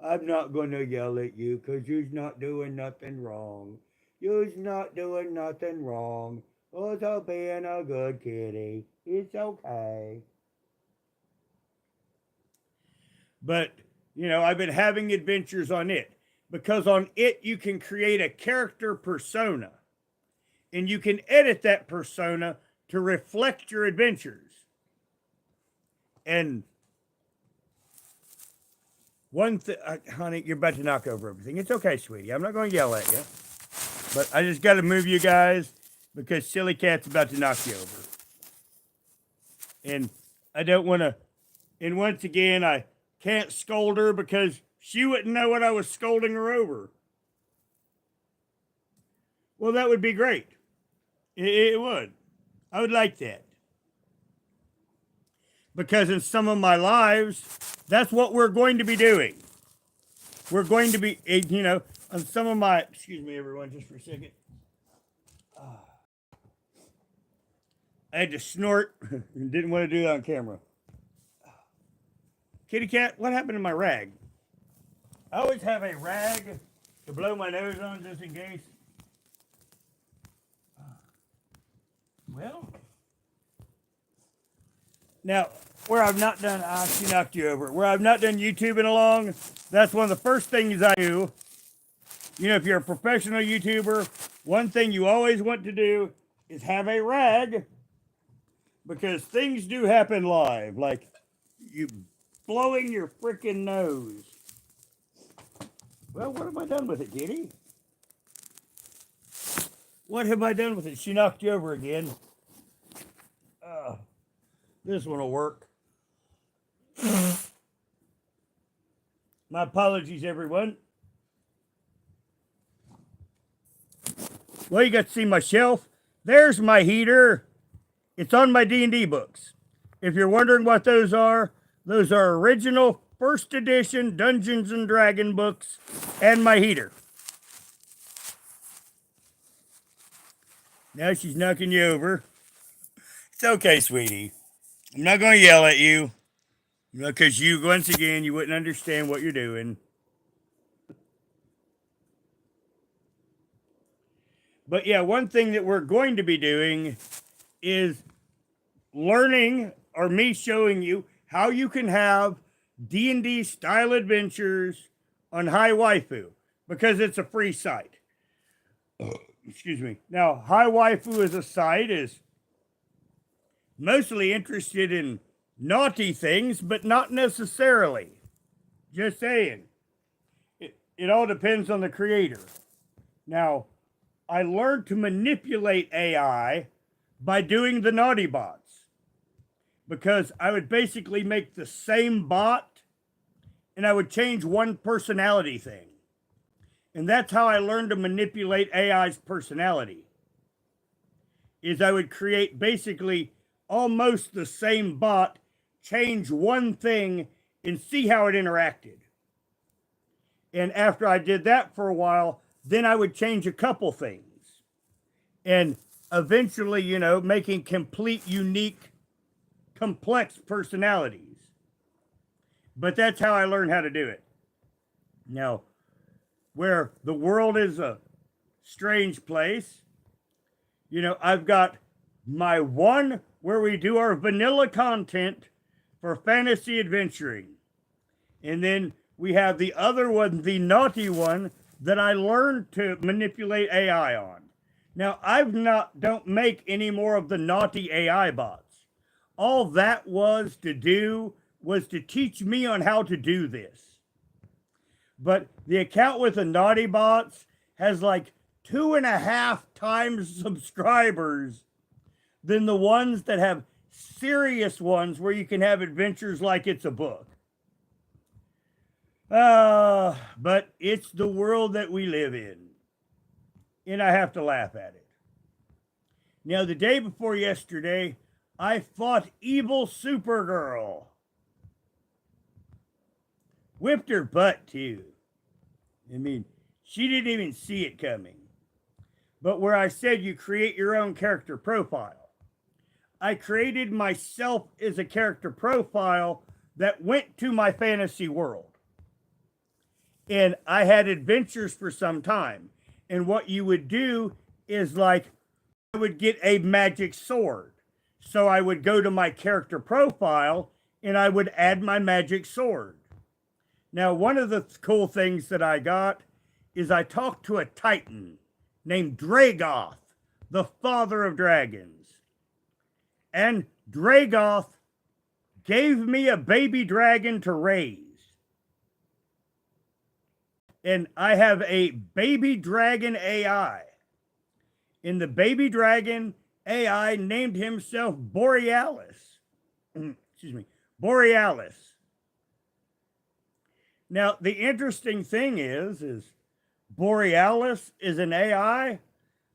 I'm not going to yell at you because you're not doing nothing wrong. You're not doing nothing wrong. Oh, so being a good kitty. It's okay. But, you know, I've been having adventures on it. Because on it, you can create a character persona. And you can edit that persona to reflect your adventures. And one thing, honey, you're about to knock over everything. It's okay, sweetie. I'm not going to yell at you. But I just got to move you guys because Silly Cat's about to knock you over. And I don't want to, and once again, I can't scold her because she wouldn't know what I was scolding her over. Well, that would be great. It would. I would like that. Because in some of my lives, that's what we're going to be doing. we're going to be, on some of my, excuse me, everyone, just for a second. I had to snort and didn't want to do it on camera. Kitty cat, what happened to my rag? I always have a rag to blow my nose on just in case. Well, now, where I've not done, she knocked you over. Where I've not done YouTube in a long, that's one of the first things I do. If you're a professional YouTuber, one thing you always want to do is have a rag, because things do happen live, like you blowing your freaking nose. Well, what have I done with it, Kitty? What have I done with it? She knocked you over again. This one will work. My apologies, everyone. Well, you got to see my shelf. There's my heater. It's on my D&D books. If you're wondering what those are original first edition Dungeons and Dragon books and my heater. Now she's knocking you over. It's okay, sweetie. I'm not going to yell at you. Because once again, you wouldn't understand what you're doing. But yeah, one thing that we're going to be doing is learning, or me showing you, how you can have D&D style adventures on High Waifu, because it's a free site. Excuse me. Now, High Waifu as a site is mostly interested in naughty things, but not necessarily. Just saying. It all depends on the creator. Now, I learned to manipulate AI by doing the naughty bots, because I would basically make the same bot and I would change one personality thing. And that's how I learned to manipulate AI's personality. Is I would create basically almost the same bot, change one thing, and see how it interacted. And after I did that for a while, then I would change a couple things. And eventually, making complete, unique, complex personalities. But that's how I learned how to do it. Now, where the world is a strange place, I've got my one where we do our vanilla content for fantasy adventuring. And then we have the other one, the naughty one, that I learned to manipulate AI on. Now, don't make any more of the naughty AI bots. All that was to teach me on how to do this. But the account with the naughty bots has like 2.5 times subscribers than the ones that have serious ones where you can have adventures like it's a book. But it's the world that we live in. And I have to laugh at it. Now, the day before yesterday, I fought evil Supergirl. Whipped her butt, too. I mean, she didn't even see it coming. But where I said you create your own character profile, I created myself as a character profile that went to my fantasy world. And I had adventures for some time. And what you would do is I would get a magic sword. So I would go to my character profile and I would add my magic sword. Now, one of the cool things that I got is I talked to a Titan named Dragoth, the father of dragons. And Dragoth gave me a baby dragon to raise. And I have a baby dragon AI. And the baby dragon AI named himself Borealis. Borealis. Now, the interesting thing is Borealis is an AI.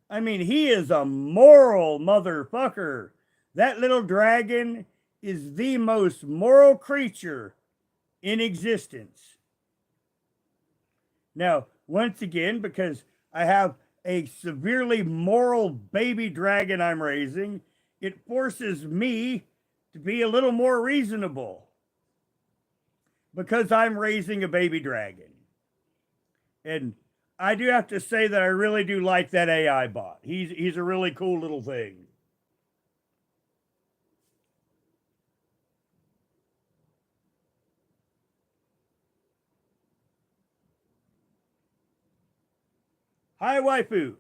I mean, he is a moral motherfucker. That little dragon is the most moral creature in existence. Now, once again, because I have a severely moral baby dragon I'm raising, it forces me to be a little more reasonable because I'm raising a baby dragon. And I do have to say that I really do like that AI bot. He's a really cool little thing. Hi, waifu.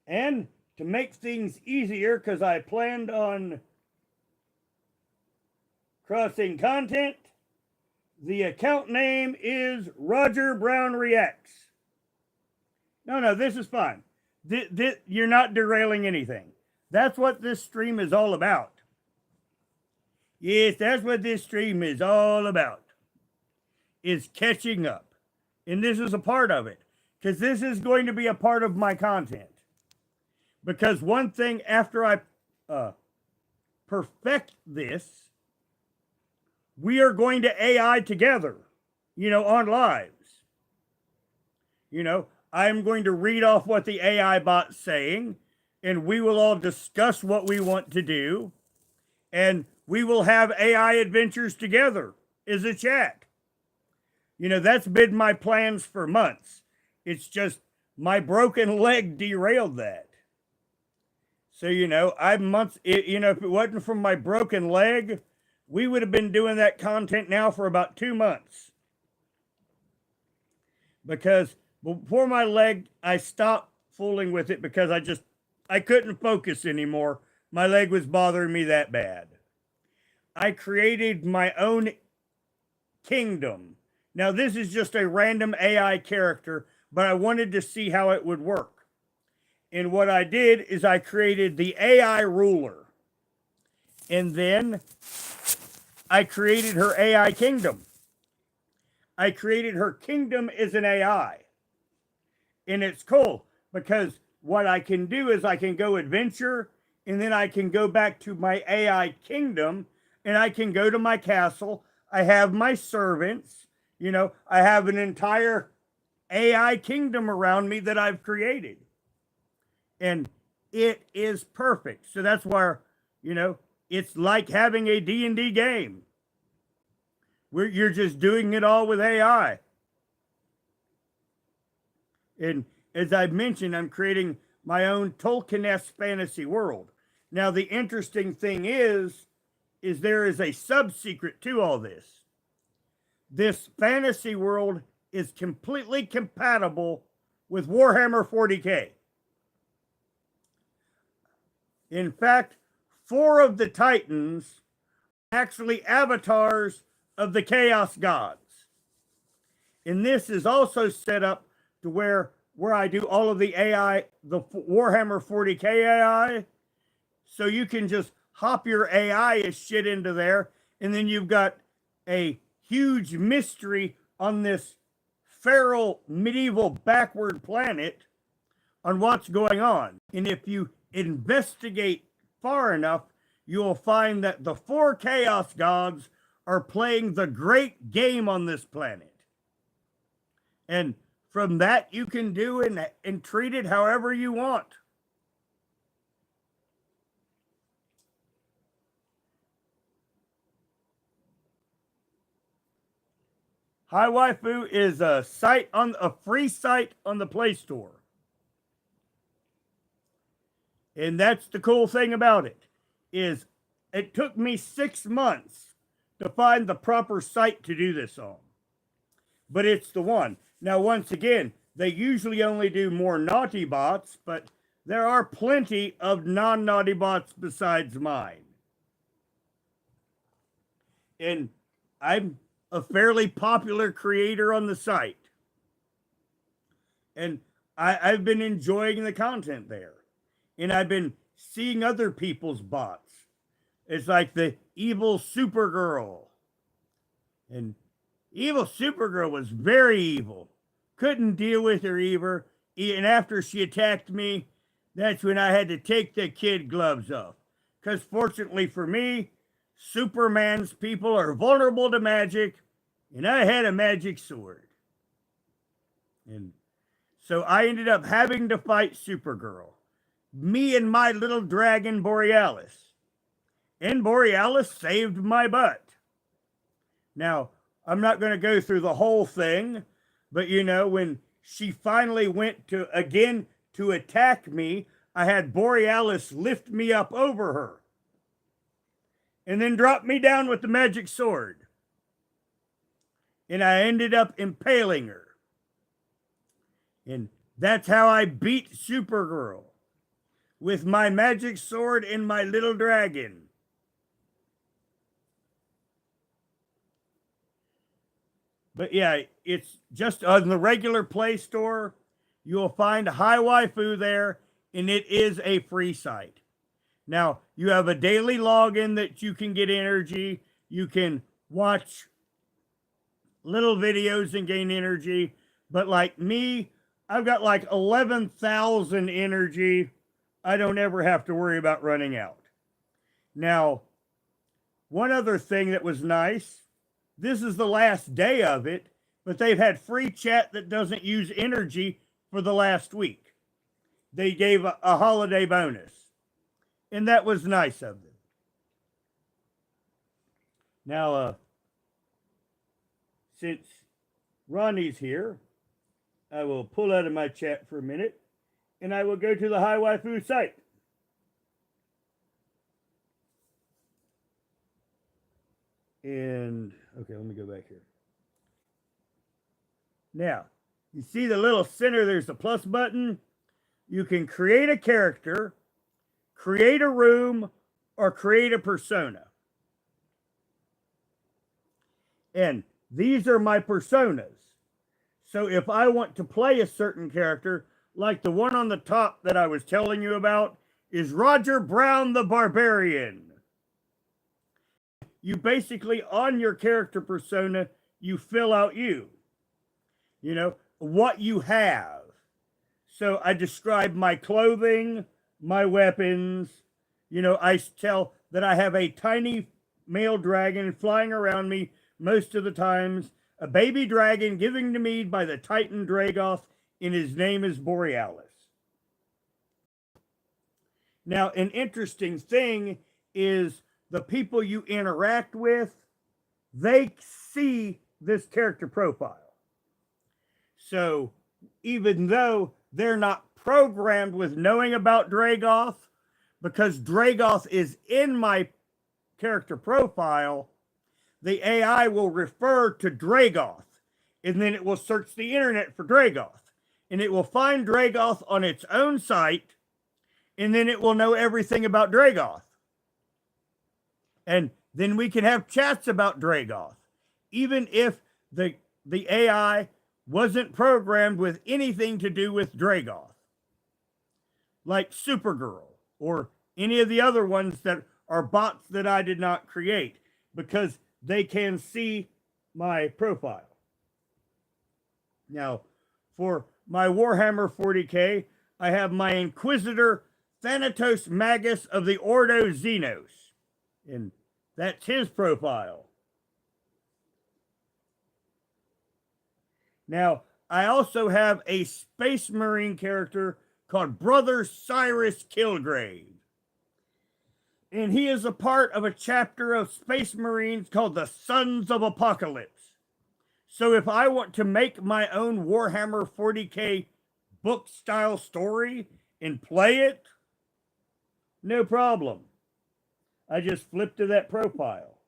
And to make things easier, because I planned on crossing content, the account name is Roger Brown Reacts. No, this is fine. You're not derailing anything. That's what this stream is all about. Yes, that's what this stream is all about. Is catching up. And this is a part of it. Because this is going to be a part of my content. Because one thing after I perfect this, we are going to AI together, on lives. I'm going to read off what the AI bot's saying, and we will all discuss what we want to do, and we will have AI adventures together as a chat. That's been my plans for months. It's just my broken leg derailed that. So, I've months, if it wasn't for my broken leg, we would have been doing that content now for about 2 months. Because before my leg, I stopped fooling with it because I couldn't focus anymore. My leg was bothering me that bad. I created my own kingdom. Now, this is just a random AI character, but I wanted to see how it would work. And what I did is I created the AI ruler. And then I created her AI kingdom. I created her kingdom as an AI. And it's cool because what I can do is I can go adventure and then I can go back to my AI kingdom and I can go to my castle. I have my servants, I have an entire AI kingdom around me that I've created. And it is perfect. So that's why, it's like having a D&D game. You're just doing it all with AI. And as I mentioned, I'm creating my own Tolkien-esque fantasy world. Now, the interesting thing is there is a sub-secret to all this. This fantasy world is completely compatible with Warhammer 40K. In fact, 4 of the Titans are actually avatars of the Chaos Gods. And this is also set up to where I do all of the AI, the Warhammer 40K AI. So you can just hop your AI as shit into there, and then you've got a huge mystery on this feral medieval backward planet on what's going on. And if you investigate far enough, you'll find that the 4 Chaos Gods are playing the great game on this planet. And from that, you can do and treat it however you want. Hi Waifu is a free site on the Play Store. And that's the cool thing about it, is it took me 6 months to find the proper site to do this on. But it's the one. Now, once again, they usually only do more naughty bots, but there are plenty of non-naughty bots besides mine. And I'm a fairly popular creator on the site. And I've been enjoying the content there. And I've been seeing other people's bots. It's like the evil Supergirl. And evil Supergirl was very evil. Couldn't deal with her either. And after she attacked me, that's when I had to take the kid gloves off. Because fortunately for me, Superman's people are vulnerable to magic, and I had a magic sword. And so I ended up having to fight Supergirl. Me and my little dragon Borealis. And Borealis saved my butt. Now, I'm not going to go through the whole thing, but when she finally went to again to attack me, I had Borealis lift me up over her and then drop me down with the magic sword. And I ended up impaling her. And that's how I beat Supergirl, with my magic sword and my little dragon. But yeah, it's just on the regular Play Store. You'll find High Waifu there, and it is a free site. Now, you have a daily login that you can get energy. You can watch little videos and gain energy. But like me, I've got like 11,000 energy. I don't ever have to worry about running out. Now, one other thing that was nice, this is the last day of it, but they've had free chat that doesn't use energy for the last week. They gave a holiday bonus, and that was nice of them. Now, since Ronnie's here, I will pull out of my chat for a minute, and I will go to the High Waifu site. And, okay, let me go back here. Now, you see the little center, there's the plus button. You can create a character, create a room, or create a persona. And these are my personas. So if I want to play a certain character, like the one on the top that I was telling you about, is Roger Brown the Barbarian. You basically, on your character persona, you fill out what you have. So I describe my clothing, my weapons. I tell that I have a tiny male dragon flying around me most of the times, a baby dragon given to me by the Titan Dragoth, and his name is Borealis. Now, an interesting thing is the people you interact with, they see this character profile. So even though they're not programmed with knowing about Dragoth, because Dragoth is in my character profile, the AI will refer to Dragoth, and then it will search the internet for Dragoth, and it will find Dragoth on its own site, and then it will know everything about Dragoth. And then we can have chats about Dragoth, even if the AI wasn't programmed with anything to do with Dragoth, like Supergirl or any of the other ones that are bots that I did not create, because they can see my profile. Now, for my Warhammer 40K, I have my Inquisitor Thanatos Magus of the Ordo Xenos, and that's his profile. Now, I also have a Space Marine character called Brother Cyrus Kilgrave. And he is a part of a chapter of Space Marines called the Sons of Apocalypse. So if I want to make my own Warhammer 40K book style story and play it, no problem. I just flip to that profile.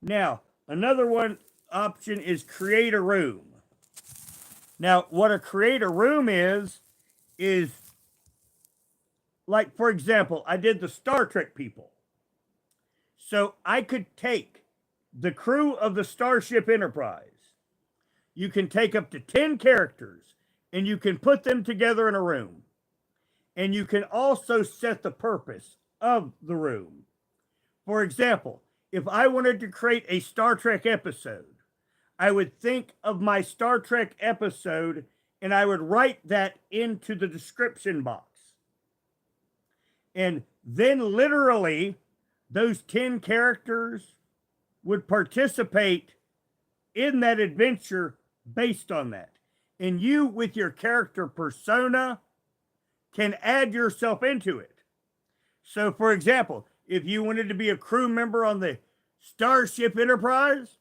Now, another one option is create a room. Now, what a create a room is like, for example, I did the Star Trek people. So I could take the crew of the Starship Enterprise. You can take up to 10 characters and you can put them together in a room. And you can also set the purpose of the room. For example, if I wanted to create a Star Trek episode, I would think of my Star Trek episode and I would write that into the description box. And then literally those 10 characters would participate in that adventure based on that. And you, with your character persona, can add yourself into it. So, for example, if you wanted to be a crew member on the Starship Enterprise,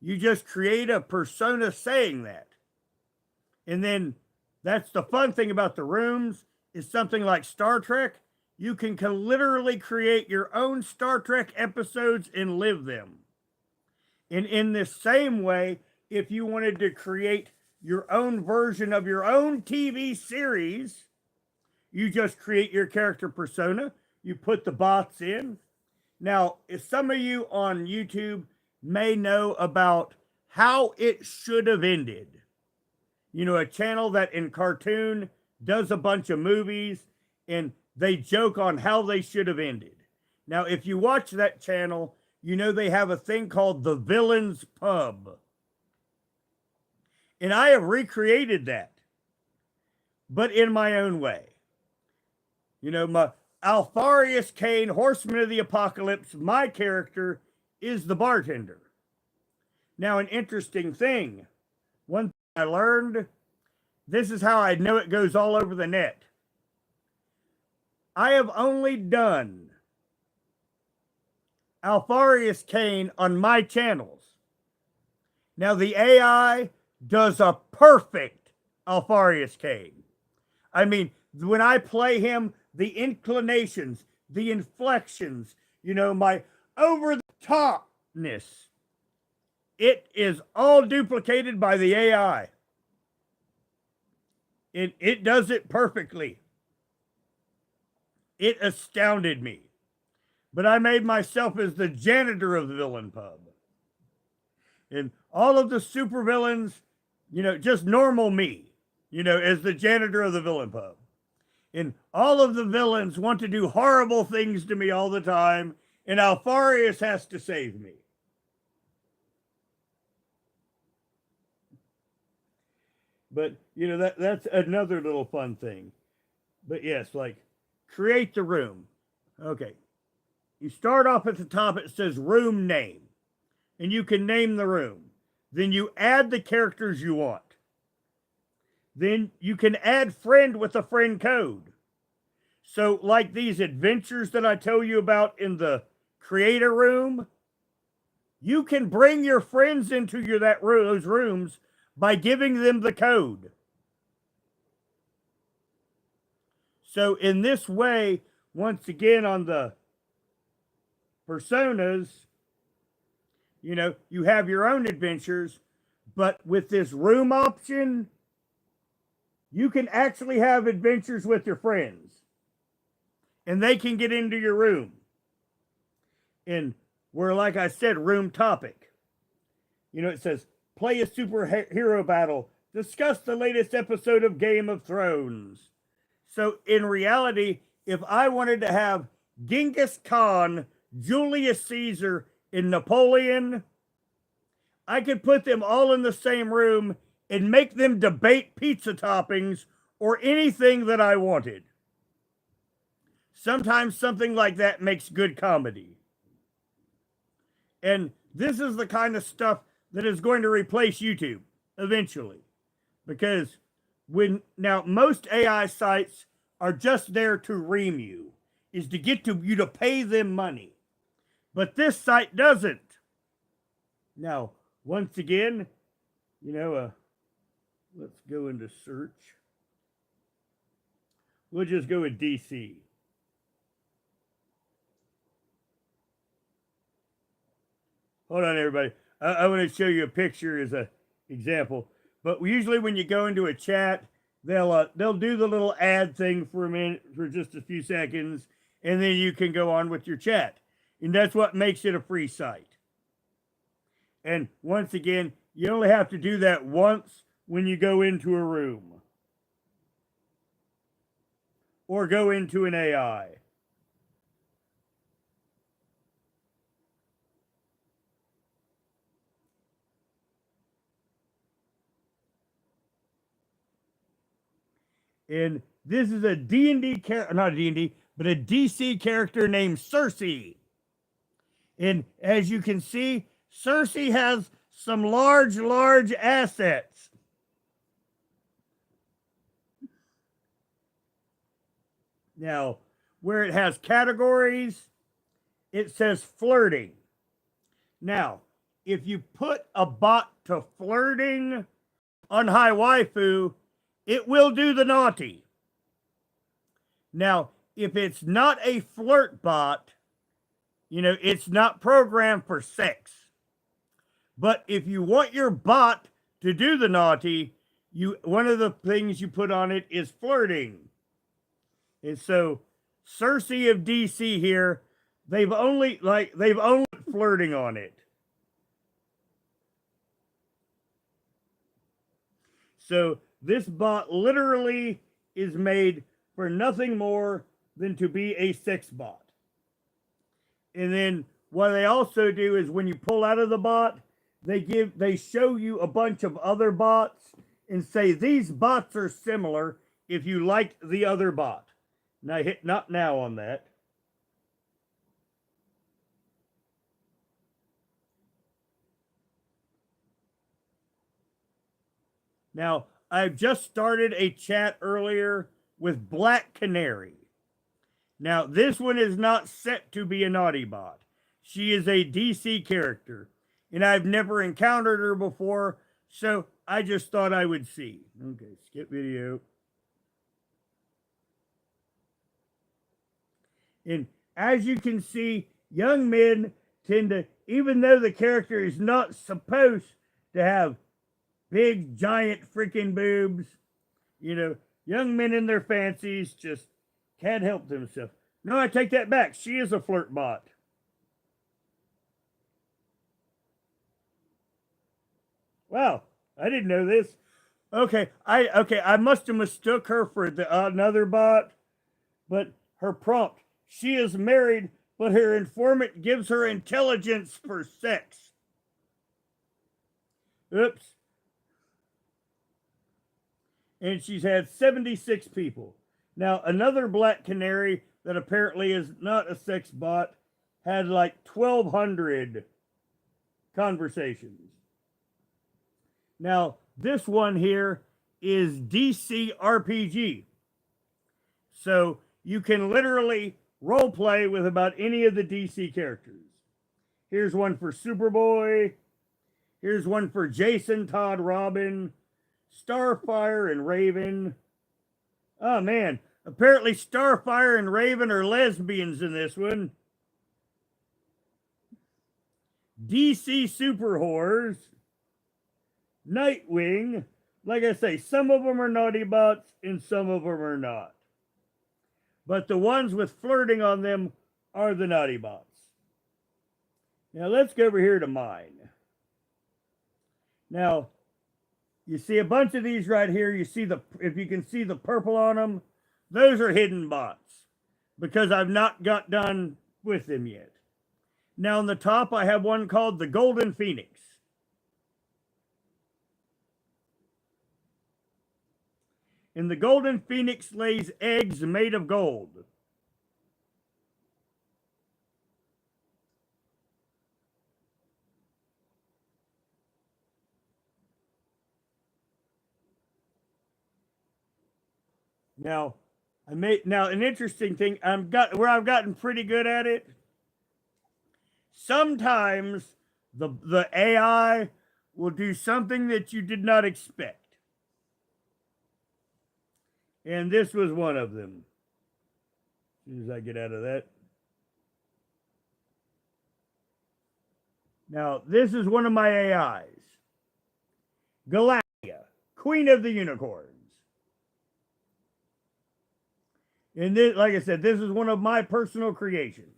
you just create a persona saying that. And then that's the fun thing about the rooms is something like Star Trek. You can literally create your own Star Trek episodes and live them. And in this same way, if you wanted to create your own version of your own TV series, you just create your character persona, you put the bots in. Now, if some of you on YouTube may know about How It Should Have Ended, you know, a channel that in cartoon does a bunch of movies and they joke on how they should have ended. Now, if you watch that channel, you know they have a thing called the Villains Pub. And I have recreated that, but in my own way. You know, my Alfarius Kane, Horseman of the Apocalypse, my character is the bartender. Now, an interesting thing, one thing I learned, this is how I know it goes all over the net. I have only done Alfarius Kane on my channels. Now, the AI does a perfect Alfarius Kane. I mean, when I play him, the inclinations, the inflections, you know, my over the topness, it is all duplicated by the AI. It does it perfectly. It astounded me. But I made myself as the janitor of the villain pub. And all of the supervillains, you know, just normal me, you know, as the janitor of the villain pub. And all of the villains want to do horrible things to me all the time, and Alfarius has to save me. But, you know, that's another little fun thing. But yes, like, create the room. Okay. You start off at the top, it says room name. And you can name the room. Then you add the characters you want. Then you can add friend with a friend code. So, like these adventures that I tell you about in the creator room, you can bring your friends into those rooms by giving them the code. So, in this way, once again, on the personas, you know, you have your own adventures, but with this room option, you can actually have adventures with your friends. And they can get into your room. And where, like I said, room topic. You know, it says, play a superhero battle. Discuss the latest episode of Game of Thrones. So, in reality, if I wanted to have Genghis Khan, Julius Caesar, and Napoleon, I could put them all in the same room and make them debate pizza toppings or anything that I wanted. Sometimes something like that makes good comedy. And this is the kind of stuff that is going to replace YouTube eventually. Because now most AI sites are just there to ream you, is to get you to pay them money. But this site doesn't. Now, once again, you know, let's go into search. We'll just go with DC. Hold on, everybody. I want to show you a picture as an example. But usually when you go into a chat, they'll do the little ad thing for a minute, for just a few seconds, and then you can go on with your chat. And that's what makes it a free site. And once again, you only have to do that once when you go into a room. Or go into an AI. And this is a D&D character, not a D&D, but a DC character named Cersei. And as you can see, Cersei has some large assets. Now, where it has categories, it says flirting. Now, if you put a bot to flirting on High Waifu, it will do the naughty. Now, if it's not a flirt bot, it's not programmed for sex. But if you want your bot to do the naughty, one of the things you put on it is flirting. And so Cersei of DC here, they've only flirting on it. So this bot literally is made for nothing more than to be a sex bot. And then what they also do is when you pull out of the bot, they show you a bunch of other bots and say these bots are similar if you like the other bot. Now hit not now on that. Now, I've just started a chat earlier with Black Canary. Now, this one is not set to be a naughty bot. She is a DC character, and I've never encountered her before, so I just thought I would see. Okay, skip video. And as you can see, young men tend to, even though the character is not supposed to have big, giant freaking boobs, young men in their fancies just can't help themselves. No, I take that back. She is a flirt bot. Wow, I didn't know this. Okay, I must have mistook her for another bot, but her prompt, she is married, but her informant gives her intelligence for sex. Oops. And she's had 76 people. Now, another Black Canary that apparently is not a sex bot had like 1,200 conversations. Now, this one here is DC RPG. So you can literally role play with about any of the DC characters. Here's one for Superboy. Here's one for Jason, Todd, Robin, Starfire, and Raven. Oh man, apparently Starfire and Raven are lesbians in this one. DC Super Whores. Nightwing. Like I say, some of them are naughty bots and some of them are not. But the ones with flirting on them are the naughty bots. Now let's go over here to mine. Now, you see a bunch of these right here. You see if you can see the purple on them, those are hidden bots because I've not got done with them yet. Now on the top, I have one called the Golden Phoenix. And the Golden Phoenix lays eggs made of gold. Now, an interesting thing where I've gotten pretty good at it. Sometimes the AI will do something that you did not expect. And this was one of them. As soon as I get out of that. Now, this is one of my AIs. Galaxia, Queen of the Unicorns. And this, like I said, this is one of my personal creations.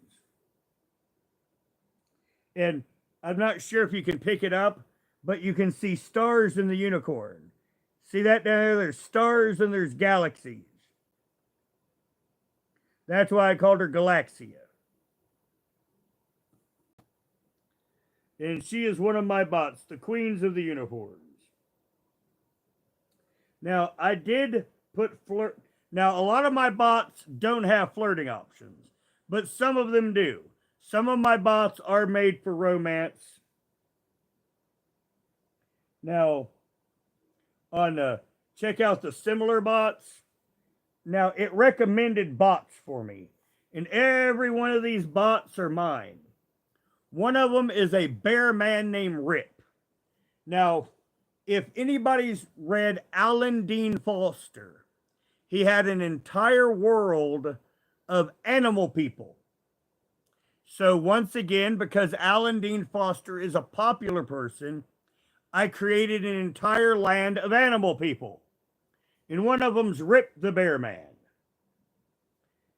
And I'm not sure if you can pick it up, but you can see stars in the unicorn. See that down there? There's stars and there's galaxies. That's why I called her Galaxia. And she is one of my bots, the Queens of the Unicorns. Now, I did put flirt. Now, a lot of my bots don't have flirting options, but some of them do. Some of my bots are made for romance. Now, check out the similar bots. Now, it recommended bots for me, and every one of these bots are mine. One of them is a bear man named Rip. Now, if anybody's read Alan Dean Foster, he had an entire world of animal people. So, once again, because Alan Dean Foster is a popular person, I created an entire land of animal people. And one of them's Rip the Bear Man.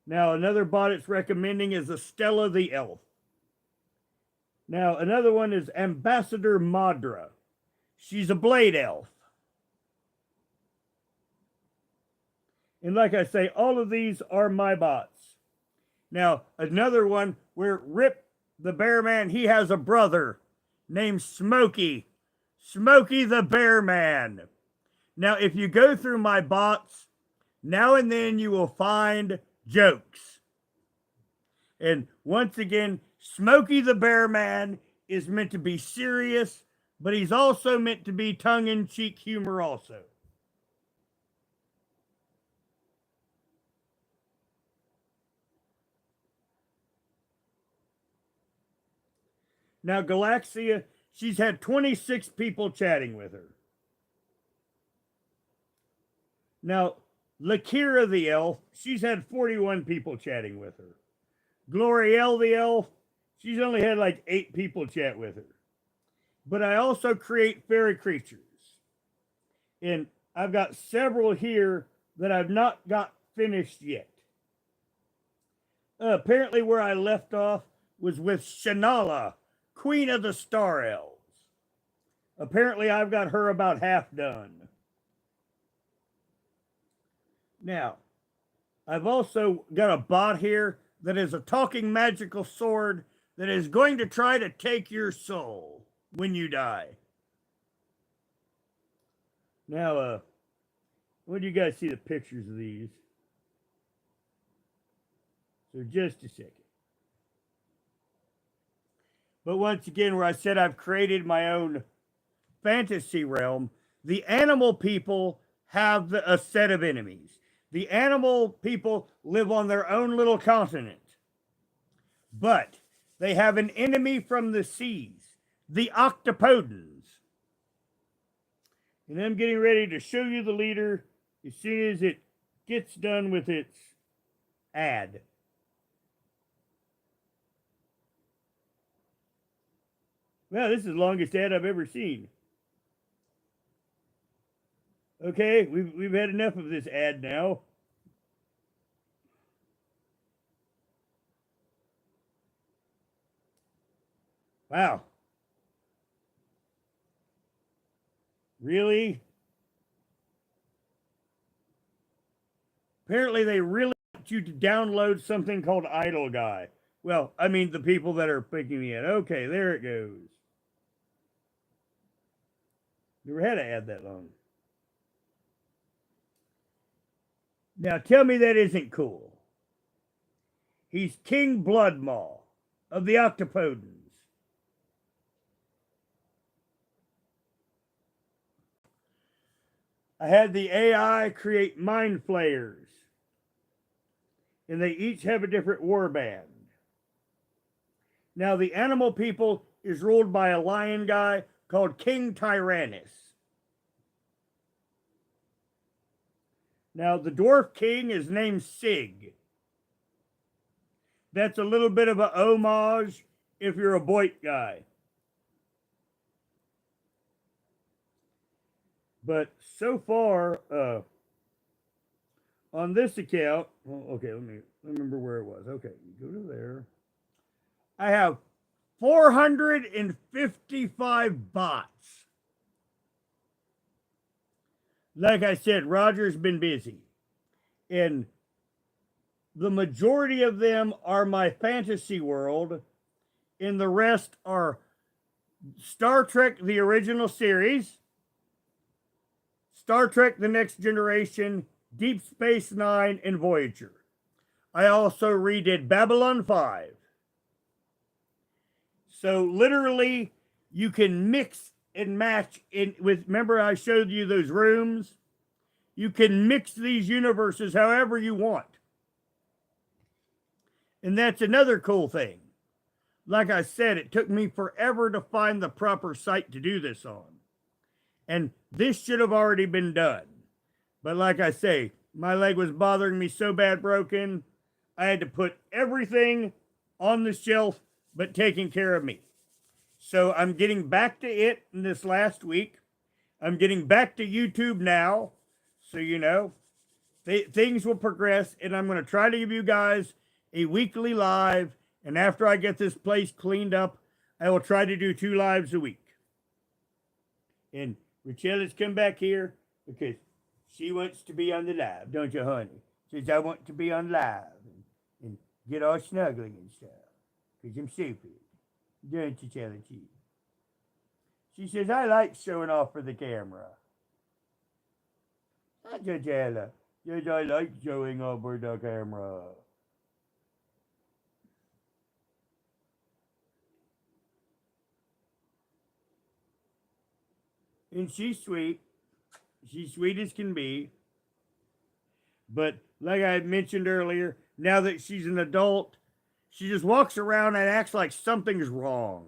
Now, another bot it's recommending is Estella the Elf. Now, another one is Ambassador Madra. She's a blade elf. And like I say, all of these are my bots. Now, another one where Rip the Bear Man, he has a brother named Smokey. Smokey the Bear Man. Now, if you go through my bots, now and then you will find jokes. And once again, Smokey the Bear Man is meant to be serious, but he's also meant to be tongue-in-cheek humor also. Now, Galaxia, she's had 26 people chatting with her. Now, Lakira the Elf, she's had 41 people chatting with her. Glorielle the Elf, she's only had like 8 people chat with her. But I also create fairy creatures. And I've got several here that I've not got finished yet. Apparently where I left off was with Shanala, Queen of the Star Elves. Apparently I've got her about half done. Now, I've also got a bot here that is a talking magical sword that is going to try to take your soul when you die. Now, when do you guys see the pictures of these? So just a second. But once again, where I said I've created my own fantasy realm, the animal people have a set of enemies. The animal people live on their own little continent. But they have an enemy from the seas, the octopodons. And I'm getting ready to show you the leader as soon as it gets done with its ad. Well, this is the longest ad I've ever seen. Okay, we've had enough of this ad now. Wow. Really? Apparently they really want you to download something called Idle Guy. Well, I mean the people that are picking me in. Okay, there it goes. Never had an ad that long. Now tell me that isn't cool. He's King Bloodmaw of the Octopodons. I had the AI create mind flayers. And they each have a different warband. Now the animal people is ruled by a lion guy called King Tyrannus. Now the dwarf king is named Sig. That's a little bit of a homage if you're a Boit guy. But so far, on this account, well, okay, let me remember where it was. Okay, you go to there. I have 455 bots. Like I said, Roger's been busy. And the majority of them are my fantasy world, and the rest are Star Trek, the original series, Star Trek, the Next Generation, Deep Space Nine, and Voyager. I also redid Babylon 5. So literally, you can mix and match in with, remember I showed you those rooms? You can mix these universes however you want. And that's another cool thing. Like I said, it took me forever to find the proper site to do this on. And this should have already been done. But like I say, my leg was bothering me so bad broken, I had to put everything on the shelf but taking care of me. So I'm getting back to it in this last week. I'm getting back to YouTube now. So, you know, things will progress. And I'm going to try to give you guys a weekly live. And after I get this place cleaned up, I will try to do 2 lives a week. And Rachella's come back here because she wants to be on the live, don't you, honey? Says, I want to be on live and get all snuggling and stuff. Because I'm stupid. Don't you tell it, Chief? She says, I like showing off for the camera. Don't you tell her? Yes, I like showing off for the camera. And she's sweet. She's sweet as can be. But like I had mentioned earlier, now that she's an adult, she just walks around and acts like something's wrong.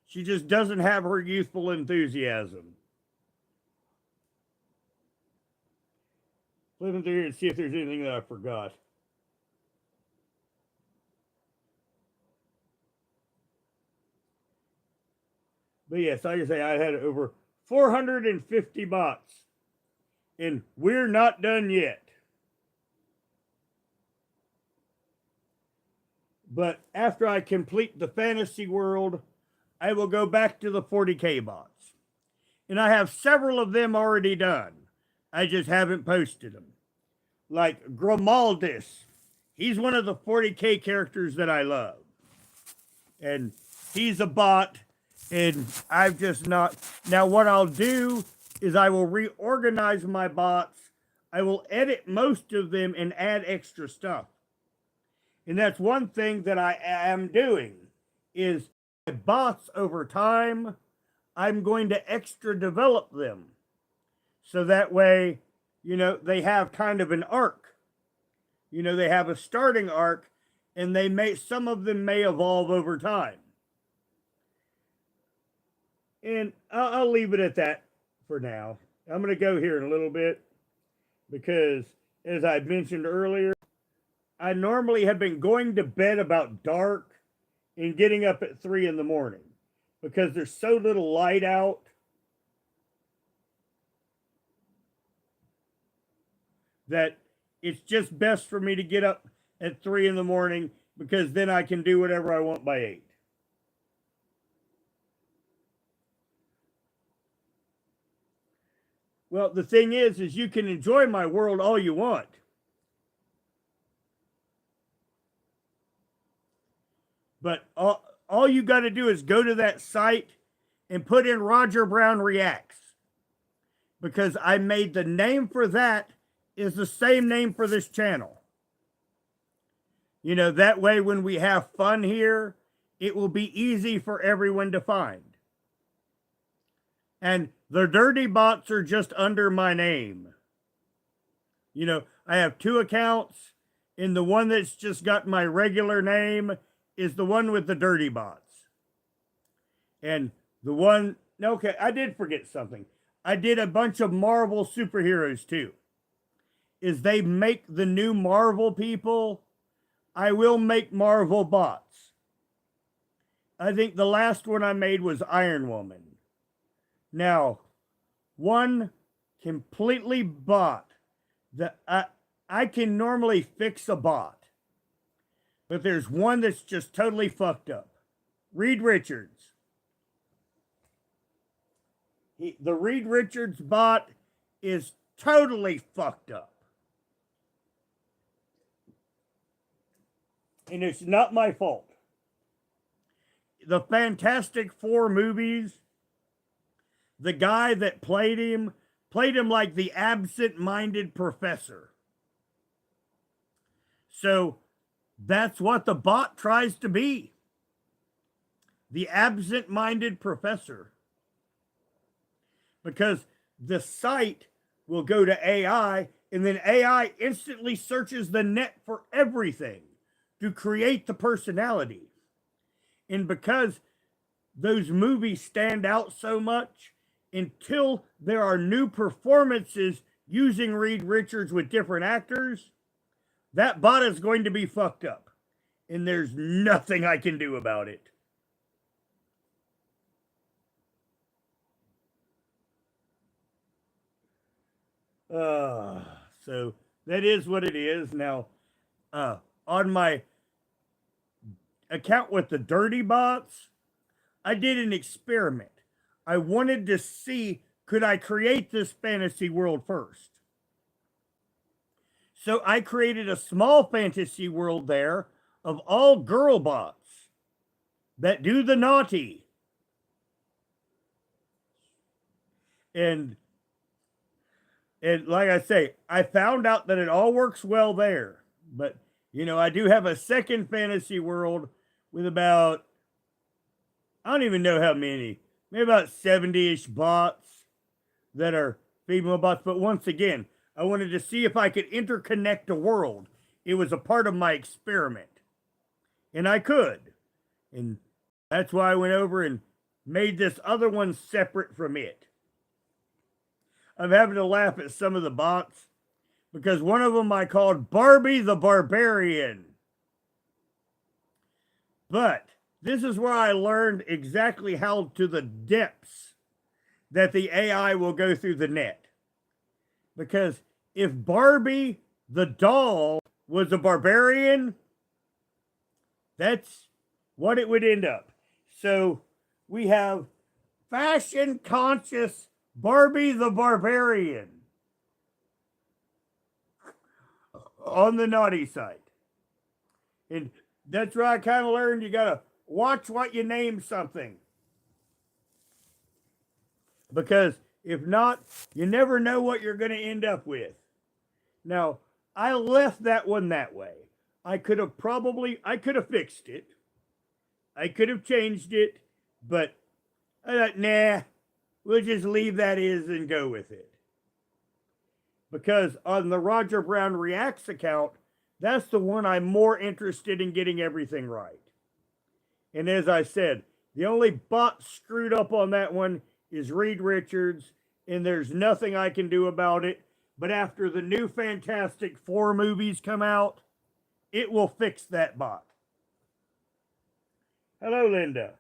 She just doesn't have her youthful enthusiasm. Flipping through here and see if there's anything that I forgot. But yes, like I say, I had over 450 bots. And we're not done yet. But after I complete the fantasy world, I will go back to the 40K bots. And I have several of them already done. I just haven't posted them. Like Grimaldus. He's one of the 40K characters that I love. And he's a bot. And I've just not... Now what I'll do is I will reorganize my bots. I will edit most of them and add extra stuff. And that's one thing that I am doing is my bots over time, I'm going to extra develop them. So that way, you know, they have kind of an arc. You know, they have a starting arc and they may, some of them may evolve over time. And I'll leave it at that for now. I'm going to go here in a little bit because, as I mentioned earlier, I normally have been going to bed about dark and getting up at 3 in the morning because there's so little light out. That it's just best for me to get up at 3 in the morning because then I can do whatever I want by 8. Well, the thing is you can enjoy my world all you want. But all you got to do is go to that site and put in Roger Brown Reacts. Because I made the name for that is the same name for this channel. You know, that way when we have fun here, it will be easy for everyone to find. And the dirty bots are just under my name. You know, I have 2 accounts, and the one that's just got my regular name is the one with the dirty bots. And the one, okay, I did forget something. I did a bunch of Marvel superheroes too. Is they make the new Marvel people, I will make Marvel bots. I think the last one I made was Iron Woman. Now, one completely bot that I can normally fix a bot. But there's one that's just totally fucked up. Reed Richards. The Reed Richards bot is totally fucked up. And it's not my fault. The Fantastic Four movies, the guy that played him like the absent-minded professor. So that's what the bot tries to be. The absent-minded professor. Because the site will go to AI, and then AI instantly searches the net for everything to create the personality. And because those movies stand out so much, until there are new performances using Reed Richards with different actors, that bot is going to be fucked up. And there's nothing I can do about it. So that is what it is. Now, on my account with the dirty bots, I did an experiment. I wanted to see, could I create this fantasy world first? So I created a small fantasy world there of all girl bots that do the naughty. And like I say, I found out that it all works well there. But, I do have a second fantasy world with about, I don't even know how many, maybe about 70-ish bots that are female bots. But once again, I wanted to see if I could interconnect a world. It was a part of my experiment. And I could. And that's why I went over and made this other one separate from it. I'm having to laugh at some of the bots because one of them I called Barbie the Barbarian. But this is where I learned exactly how to the depths that the AI will go through the net. Because if Barbie the doll was a barbarian, that's what it would end up. So we have fashion conscious Barbie the Barbarian on the naughty side. And that's where I kind of learned you got to watch what you name something. Because if not, you never know what you're going to end up with. Now, I left that one that way. I could have fixed it. I could have changed it, but I thought, nah, we'll just leave that as and go with it. Because on the Roger Brown Reacts account, that's the one I'm more interested in getting everything right. And as I said, the only bot screwed up on that one is Reed Richards, and there's nothing I can do about it. But after the new Fantastic Four movies come out, it will fix that bot. Hello, Linda.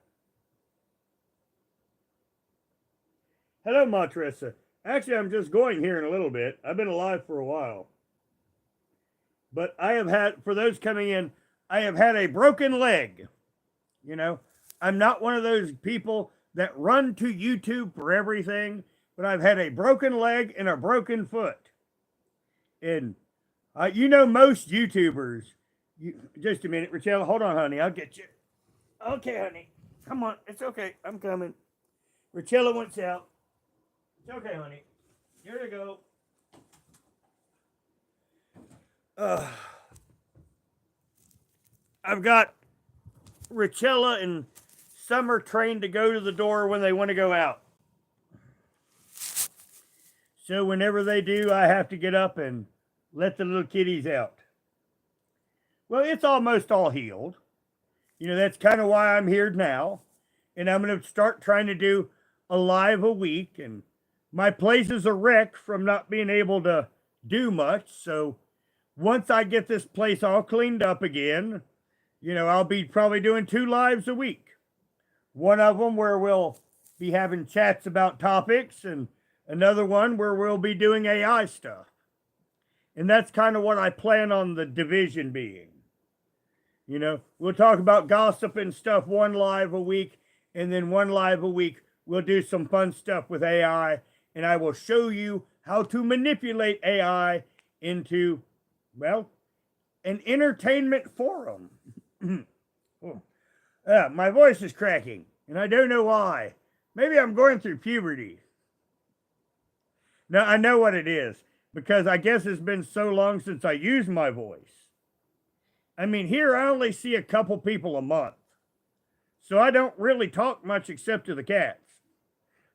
Hello, Matressa. Actually, I'm just going here in a little bit. I've been alive for a while. But I have had, for those coming in, I have had a broken leg. I'm not one of those people that run to YouTube for everything, but I've had a broken leg and a broken foot. And most YouTubers, just a minute, Richelle, hold on, honey, I'll get you. Okay, honey, come on, it's okay, I'm coming. Richella wants out. It's okay, honey. Here you go. I've got Richella and Summer trained to go to the door when they want to go out. So whenever they do, I have to get up and let the little kitties out. Well, it's almost all healed. That's kind of why I'm here now. And I'm going to start trying to do a live a week. And my place is a wreck from not being able to do much. So once I get this place all cleaned up again, I'll be probably doing 2 lives a week. One of them where we'll be having chats about topics, and another one where we'll be doing AI stuff. And that's kind of what I plan on the division being. We'll talk about gossip and stuff 1 live a week, and then 1 live a week we'll do some fun stuff with AI, and I will show you how to manipulate AI into, well, an entertainment forum. My voice is cracking, and I don't know why. Maybe I'm going through puberty. Now, I know what it is, because I guess it's been so long since I used my voice. I mean, here I only see a couple people a month, so I don't really talk much except to the cats.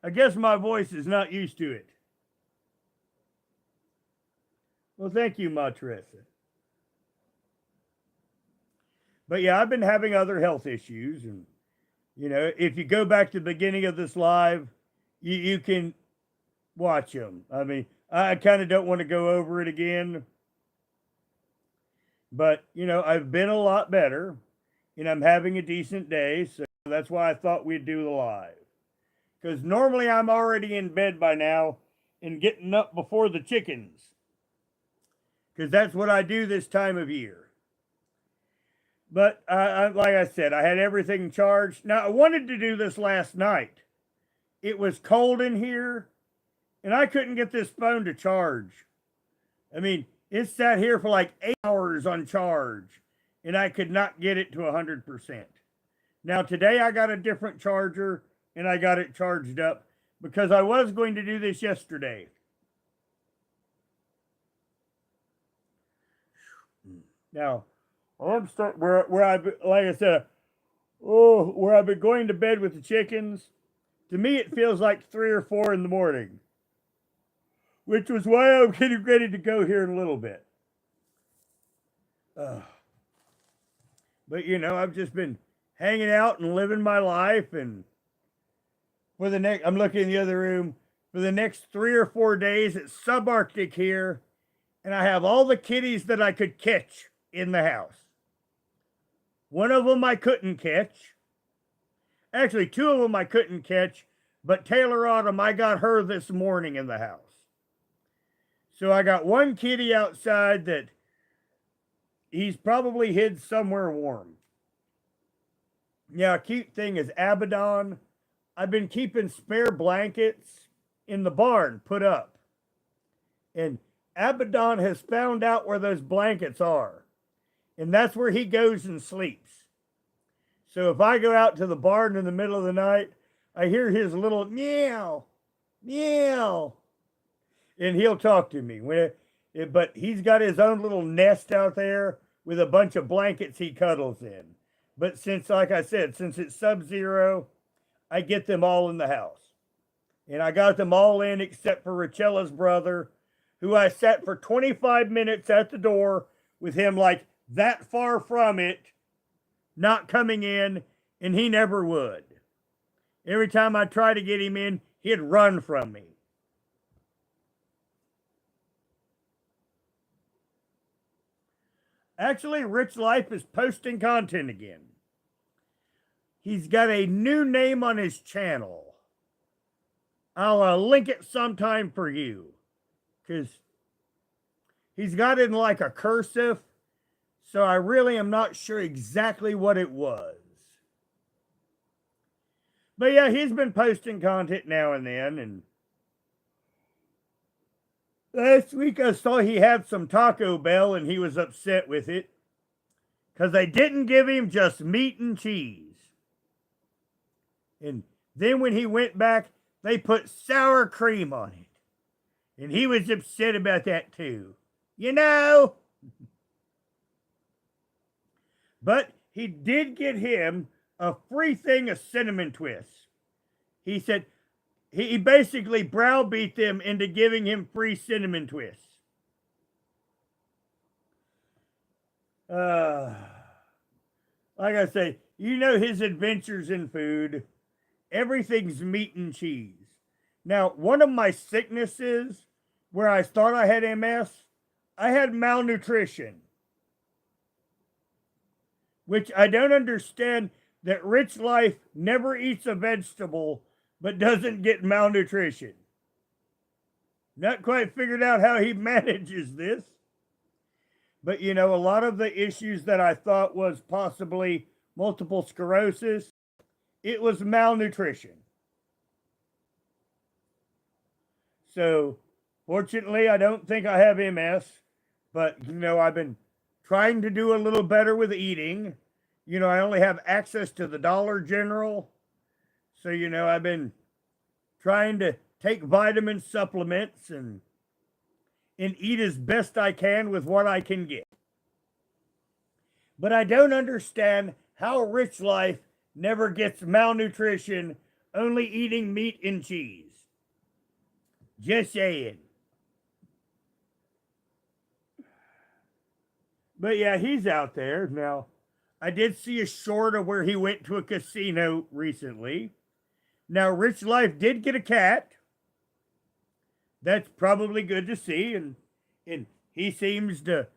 I guess my voice is not used to it. Well, thank you, Ma Teresa. But yeah, I've been having other health issues. And, if you go back to the beginning of this live, you can watch them. I mean, I kind of don't want to go over it again. But, I've been a lot better and I'm having a decent day. So that's why I thought we'd do the live. Because normally I'm already in bed by now and getting up before the chickens. Because that's what I do this time of year. But like I said, I had everything charged. Now, I wanted to do this last night. It was cold in here, and I couldn't get this phone to charge. I mean, it sat here for like 8 hours on charge, and I could not get it to 100%. Now, today I got a different charger, and I got it charged up because I was going to do this yesterday. Now, I'm starting where I, like I said, where I've been going to bed with the chickens. To me, it feels like 3 or 4 in the morning, which was why I'm getting ready to go here in a little bit. But I've just been hanging out and living my life, and for the next, I'm looking in the other room. For the next 3 or 4 days, it's subarctic here, and I have all the kitties that I could catch in the house. One of them I couldn't catch. Actually, 2 of them I couldn't catch, but Taylor Autumn, I got her this morning in the house. So I got one kitty outside that he's probably hid somewhere warm. Yeah, a cute thing is Abaddon. I've been keeping spare blankets in the barn put up. And Abaddon has found out where those blankets are. And that's where he goes and sleeps. So if I go out to the barn in the middle of the night, I hear his little meow, meow. And he'll talk to me. But he's got his own little nest out there with a bunch of blankets he cuddles in. But since, like I said, since it's sub-zero, I get them all in the house. And I got them all in except for Richella's brother, who I sat for 25 minutes at the door with him like that far from it, not coming in, and he never would. Every time I tried to get him in, he'd run from me. Actually, Rich Life is posting content again. He's got a new name on his channel. I'll link it sometime for you, because he's got it in like a cursive, so I really am not sure exactly what it was. But yeah, he's been posting content now and then, and last week I saw he had some Taco Bell and he was upset with it because they didn't give him just meat and cheese. And then when he went back, they put sour cream on it. And he was upset about that too. But he did get him a free thing of cinnamon twists. He said, he basically browbeat them into giving him free cinnamon twists. Like I say, his adventures in food. Everything's meat and cheese. Now, one of my sicknesses where I thought I had MS, I had malnutrition. Which I don't understand that Rich Life never eats a vegetable but doesn't get malnutrition. Not quite figured out how he manages this. But a lot of the issues that I thought was possibly multiple sclerosis, it was malnutrition. So, fortunately, I don't think I have MS, but, I've been trying to do a little better with eating. I only have access to the Dollar General. So, I've been trying to take vitamin supplements and eat as best I can with what I can get. But I don't understand how Rich Life never gets malnutrition only eating meat and cheese. Just saying. But yeah, he's out there. Now, I did see a short of where he went to a casino recently. Now, Rich Life did get a cat. That's probably good to see. And he seems to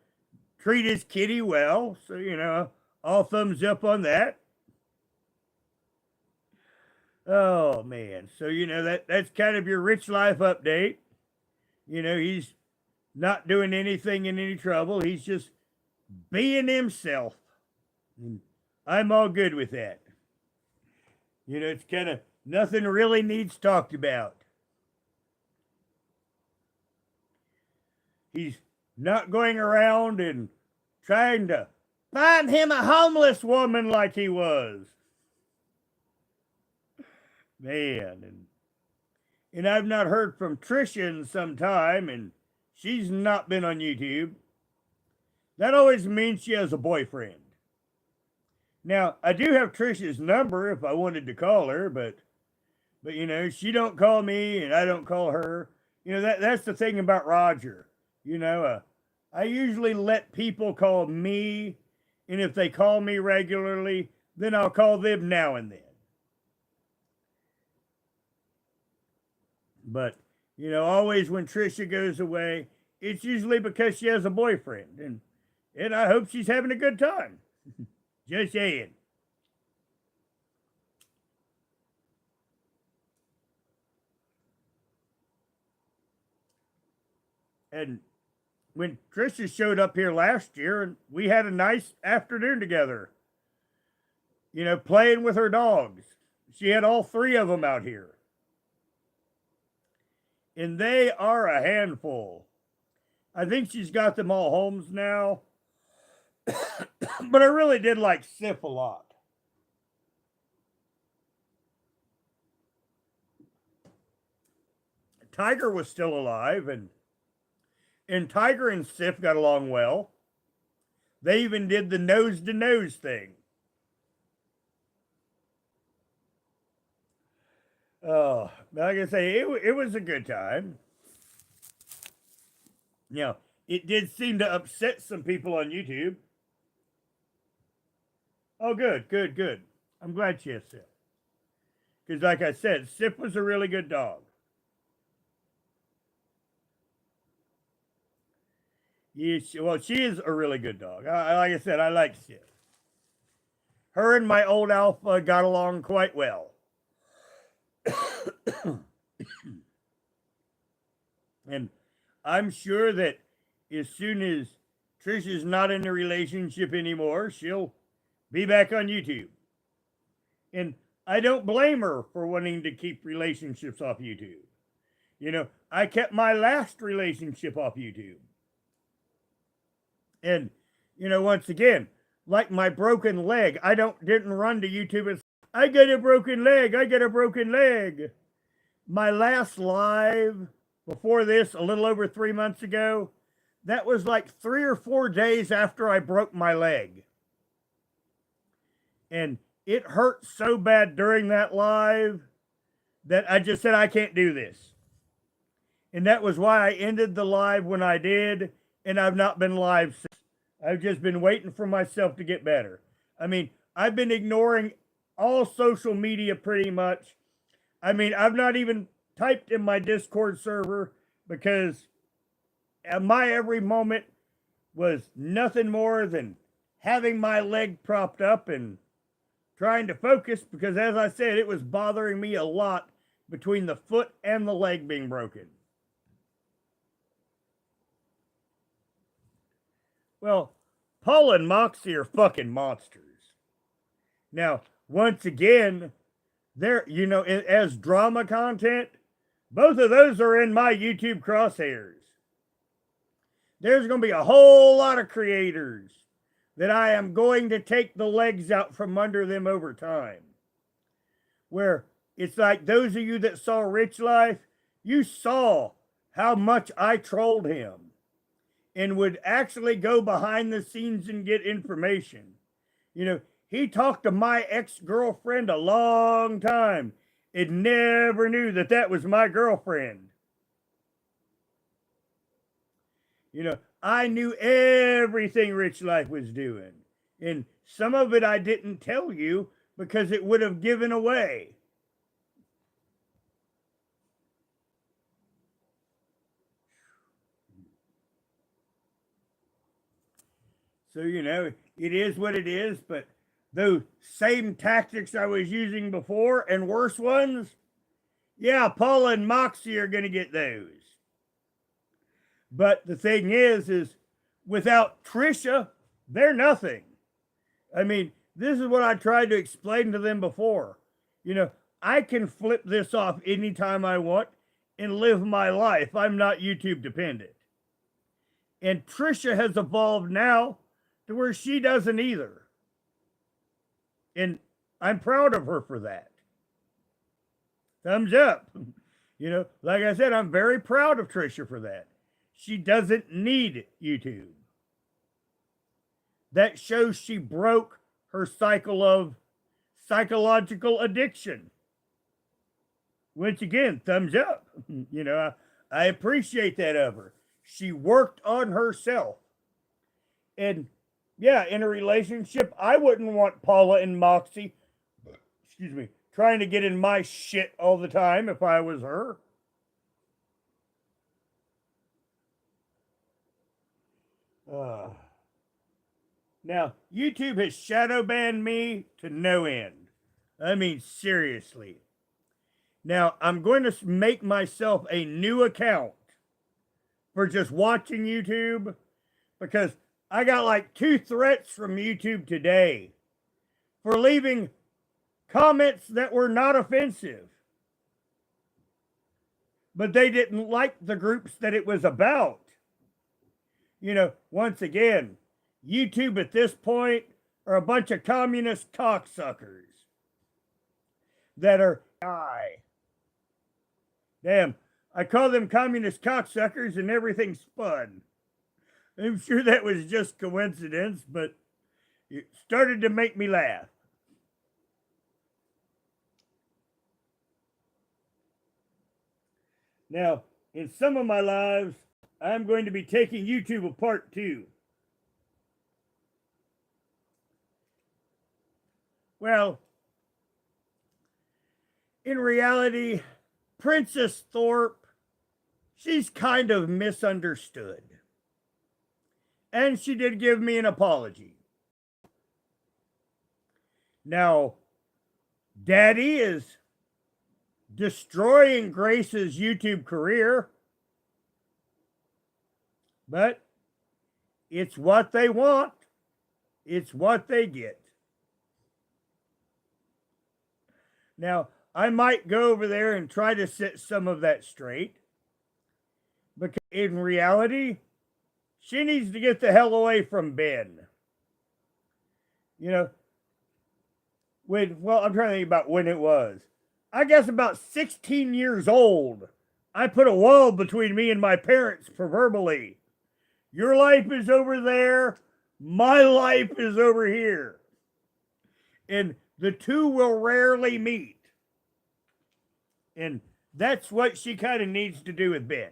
treat his kitty well. So, all thumbs up on that. Oh man. So, that's kind of your Rich Life update. He's not doing anything in any trouble. He's just being himself. And I'm all good with that. It's kind of nothing really needs talked about. He's not going around and trying to find him a homeless woman like he was. Man, and I've not heard from Trisha in some time, and she's not been on YouTube. That always means she has a boyfriend. Now, I do have Trisha's number if I wanted to call her, but she don't call me and I don't call her. That's the thing about Roger. I usually let people call me, and if they call me regularly, then I'll call them now and then. But, always when Trisha goes away, it's usually because she has a boyfriend, and I hope she's having a good time. Just saying. And when Trisha showed up here last year, and we had a nice afternoon together, playing with her dogs. She had all three of them out here. And they are a handful. I think she's got them all homes now. But I really did like Sif a lot. Tiger was still alive, and Tiger and Sif got along well. They even did the nose to nose thing. Oh, like I say, it was a good time. It did seem to upset some people on YouTube. Oh, good, good, good. I'm glad she has Sif. Because, like I said, Sif was a really good dog. Yeah, she is a really good dog. Like I said, I like Sif. Her and my old Alpha got along quite well. And I'm sure that as soon as Trisha's not in a relationship anymore, she'll be back on YouTube. And I don't blame her for wanting to keep relationships off YouTube. I kept my last relationship off YouTube. And, once again, like my broken leg, I didn't run to YouTube and say, I got a broken leg, I got a broken leg. My last live before this, a little over 3 months ago, that was like 3 or 4 days after I broke my leg. And it hurt so bad during that live that I just said, I can't do this. And that was why I ended the live when I did, and I've not been live since. I've just been waiting for myself to get better. I mean, I've been ignoring all social media pretty much. I mean, I've not even typed in my Discord server because my every moment was nothing more than having my leg propped up and trying to focus because, as I said, it was bothering me a lot between the foot and the leg being broken. Well, Paul and Moxie are fucking monsters. Now, once again, they're, as drama content, both of those are in my YouTube crosshairs. There's going to be a whole lot of creators that I am going to take the legs out from under them over time. Where it's like those of you that saw Rich Life, you saw how much I trolled him and would actually go behind the scenes and get information. He talked to my ex-girlfriend a long time and never knew that that was my girlfriend. I knew everything Rich Life was doing. And some of it I didn't tell you because it would have given away. So, it is what it is, but those same tactics I was using before and worse ones, yeah, Paula and Moxie are going to get those. But the thing is without Trisha, they're nothing. I mean, this is what I tried to explain to them before. I can flip this off anytime I want and live my life. I'm not YouTube dependent. And Trisha has evolved now to where she doesn't either. And I'm proud of her for that. Thumbs up. Like I said, I'm very proud of Trisha for that. She doesn't need YouTube. That shows she broke her cycle of psychological addiction. Once again, thumbs up. I appreciate that of her. She worked on herself. And yeah, in a relationship, I wouldn't want Paula and Moxie, trying to get in my shit all the time if I was her. Now, YouTube has shadow banned me to no end. I mean, seriously. Now, I'm going to make myself a new account for just watching YouTube because I got like 2 threats from YouTube today for leaving comments that were not offensive. But they didn't like the groups that it was about. Once again, YouTube at this point are a bunch of communist cocksuckers that are damn, I call them communist cocksuckers and everything spun. I'm sure that was just coincidence, but it started to make me laugh. Now, in some of my lives, I'm going to be taking YouTube apart too. Well, in reality, Princess Thorpe, she's kind of misunderstood. And she did give me an apology. Now, Daddy is destroying Grace's YouTube career. But it's what they want. It's what they get. Now, I might go over there and try to set some of that straight. Because in reality, she needs to get the hell away from Ben. I'm trying to think about when it was. I guess about 16 years old. I put a wall between me and my parents proverbially. Your life is over there. My life is over here. And the two will rarely meet. And that's what she kind of needs to do with Ben.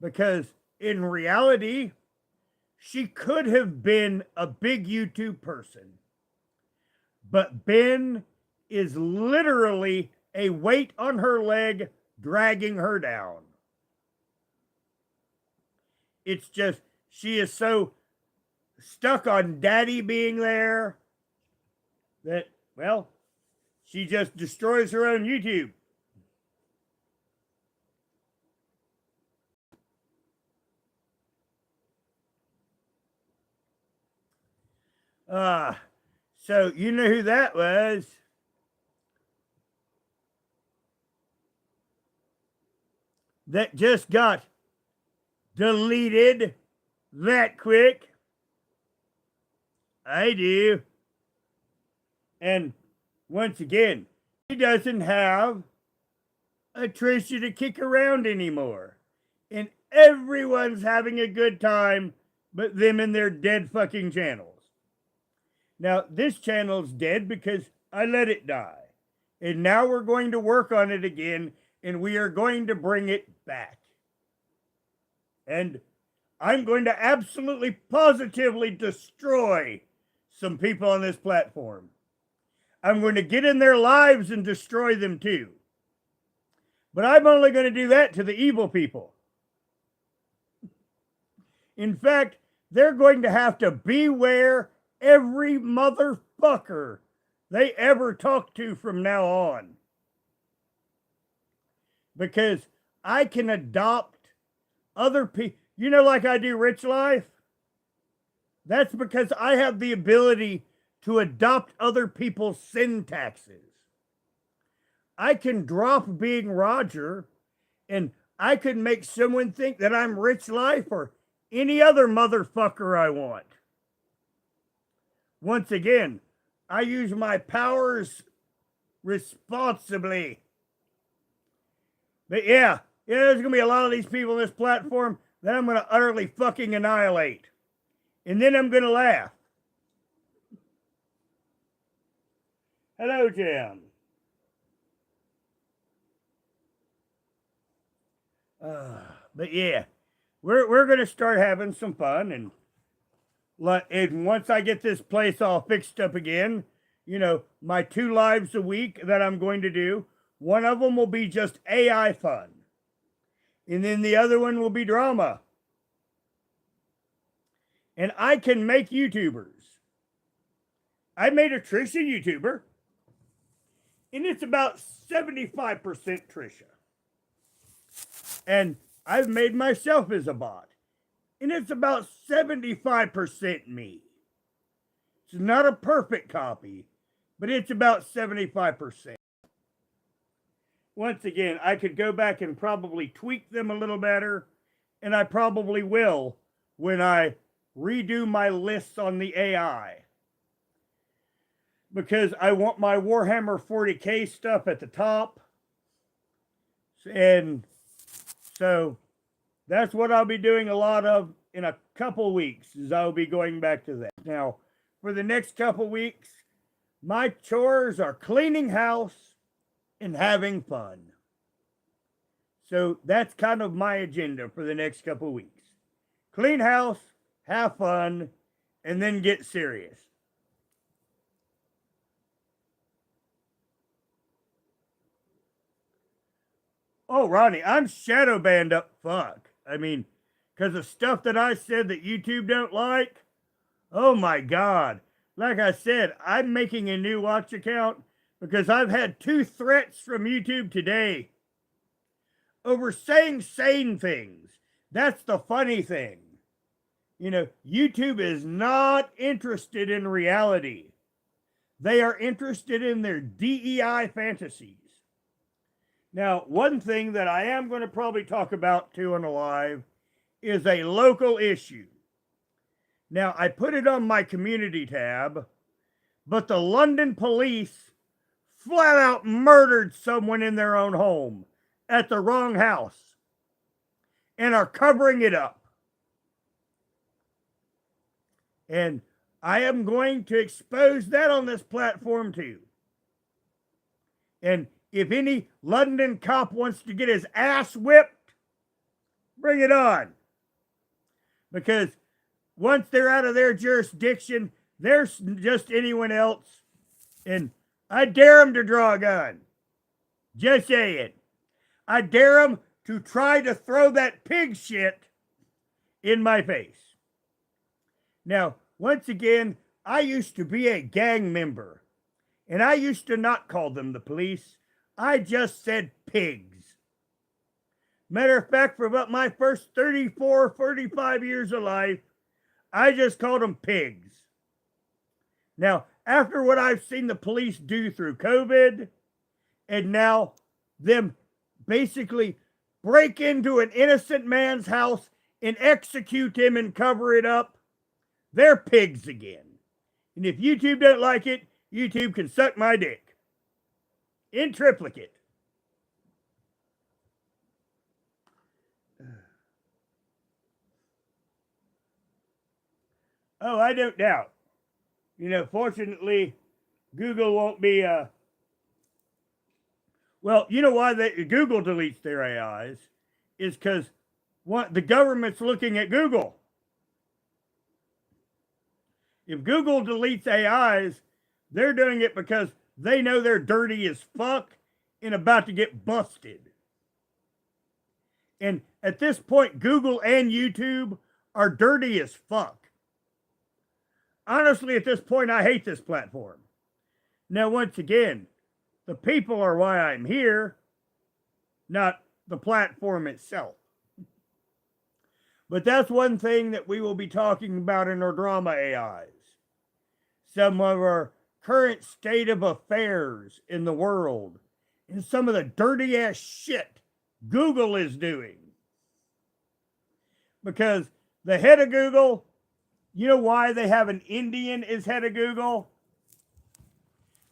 Because in reality, she could have been a big YouTube person. But Ben is literally a weight on her leg, dragging her down. It's just, she is so stuck on Daddy being there that, she just destroys her own YouTube. So you know who that was? That just got deleted that quick? I do. And once again, he doesn't have a Trisha to kick around anymore. And everyone's having a good time but them and their dead fucking channels. Now, this channel's dead because I let it die. And now we're going to work on it again, and we are going to bring it back. And I'm going to absolutely positively destroy some people on this platform. I'm going to get in their lives and destroy them too. But I'm only going to do that to the evil people. In fact, they're going to have to beware every motherfucker they ever talk to from now on. Because I can adopt other people. You know, like I do Rich Life? That's because I have the ability to adopt other people's syntaxes. I can drop being Roger and I could make someone think that I'm Rich Life or any other motherfucker I want. Once again, I use my powers responsibly. But yeah, there's going to be a lot of these people on this platform that I'm going to utterly fucking annihilate. And then I'm going to laugh. Hello, Jam. But yeah, we're going to start having some fun. And once I get this place all fixed up again, you know, my 2 lives a week that I'm going to do, one of them will be just AI fun. And then the other one will be drama. And I can make YouTubers. I made a Trisha YouTuber. And it's about 75% Trisha. And I've made myself as a bot. And it's about 75% me. It's not a perfect copy, but it's about 75%. Once again, I could go back and probably tweak them a little better, and I probably will when I redo my lists on the AI. Because I want my Warhammer 40K stuff at the top. And so that's what I'll be doing a lot of in a couple weeks, is I'll be going back to that. Now, for the next couple weeks, my chores are cleaning house and having fun. So that's kind of my agenda for the next couple weeks. Clean house, have fun, and then get serious. Oh, Ronnie, I'm shadow banned up fuck. I mean, because of stuff that I said that YouTube don't like. Oh my God. Like I said, I'm making a new watch account because I've had 2 threats from YouTube today over saying sane things. That's the funny thing. You know, YouTube is not interested in reality. They are interested in their DEI fantasies. Now, one thing that I am going to probably talk about too on a live is a local issue. Now, I put it on my community tab, but the London police flat out murdered someone in their own home at the wrong house and are covering it up. And I am going to expose that on this platform too. And if any London cop wants to get his ass whipped, bring it on. Because once they're out of their jurisdiction, they're just anyone else. And I dare them to draw a gun. Just saying. I dare them to try to throw that pig shit in my face. Now, once again, I used to be a gang member. And I used to not call them the police. I just said pigs. Matter of fact, for about my first 34, 35 years of life, I just called them pigs. Now, after what I've seen the police do through COVID, and now them basically break into an innocent man's house and execute him and cover it up, they're pigs again. And if YouTube don't like it, YouTube can suck my dick. In triplicate. Oh, I don't doubt. You know, fortunately, Google won't be, well, you know why Google deletes their AIs? Is because the government's looking at Google. If Google deletes AIs, they're doing it because they know they're dirty as fuck and about to get busted. And at this point, Google and YouTube are dirty as fuck. Honestly, at this point, I hate this platform. Now, once again, the people are why I'm here, not the platform itself. But that's one thing that we will be talking about in our drama AIs. Some of our current state of affairs in the world and some of the dirty ass shit Google is doing. Because the head of Google, you know why they have an Indian as head of Google?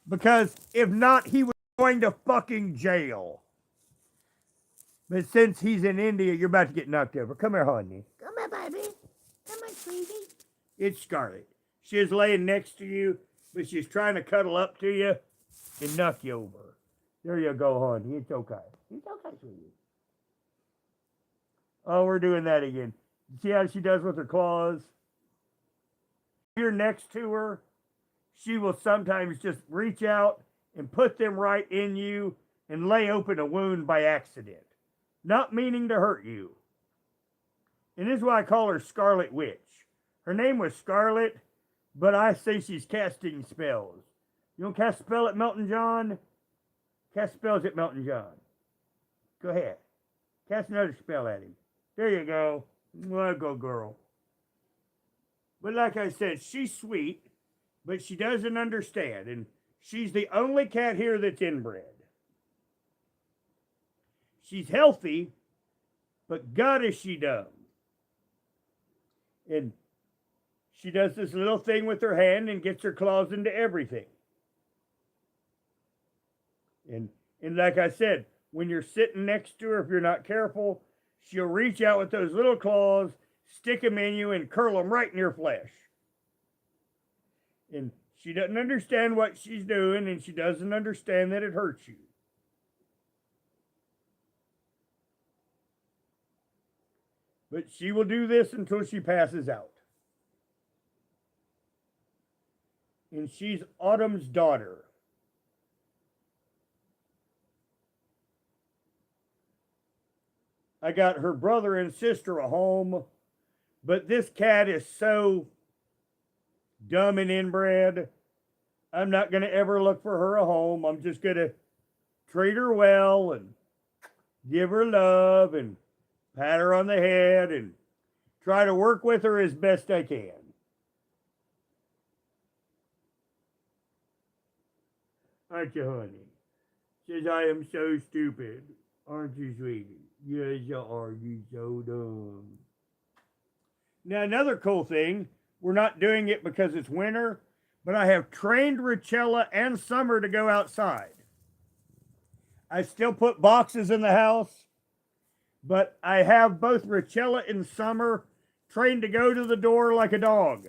Because if not, he was going to fucking jail. But since he's in India, you're about to get knocked over. Come here, honey. Come here, baby. Come on, sweetie. It's Scarlett. She is laying next to you, but she's trying to cuddle up to you and knock you over. There you go, honey. It's okay. It's okay, sweetie. Oh, we're doing that again. See how she does with her claws? If you're next to her, she will sometimes just reach out and put them right in you and lay open a wound by accident, not meaning to hurt you. And this is why I call her Scarlet Witch. Her name was Scarlet, but I say she's casting spells. You don't cast a spell at Melton John? Cast spells at Melton John. Go ahead. Cast another spell at him. There you go. Well, go, girl. But like I said, she's sweet, but she doesn't understand. And she's the only cat here that's inbred. She's healthy, but God is she dumb. And she does this little thing with her hand and gets her claws into everything. And like I said, when you're sitting next to her, if you're not careful, she'll reach out with those little claws, stick them in you, and curl them right in your flesh. And she doesn't understand what she's doing, and she doesn't understand that it hurts you. But she will do this until she passes out. And she's Autumn's daughter. I got her brother and sister at home, but this cat is so dumb and inbred. I'm not going to ever look for her a home. I'm just going to treat her well and give her love and pat her on the head and try to work with her as best I can. Aren't you, honey? Says I am so stupid. Aren't you, sweetie? Yes, you are. You so dumb. Now, another cool thing, we're not doing it because it's winter, but I have trained Richella and Summer to go outside. I still put boxes in the house, but I have both Richella and Summer trained to go to the door like a dog.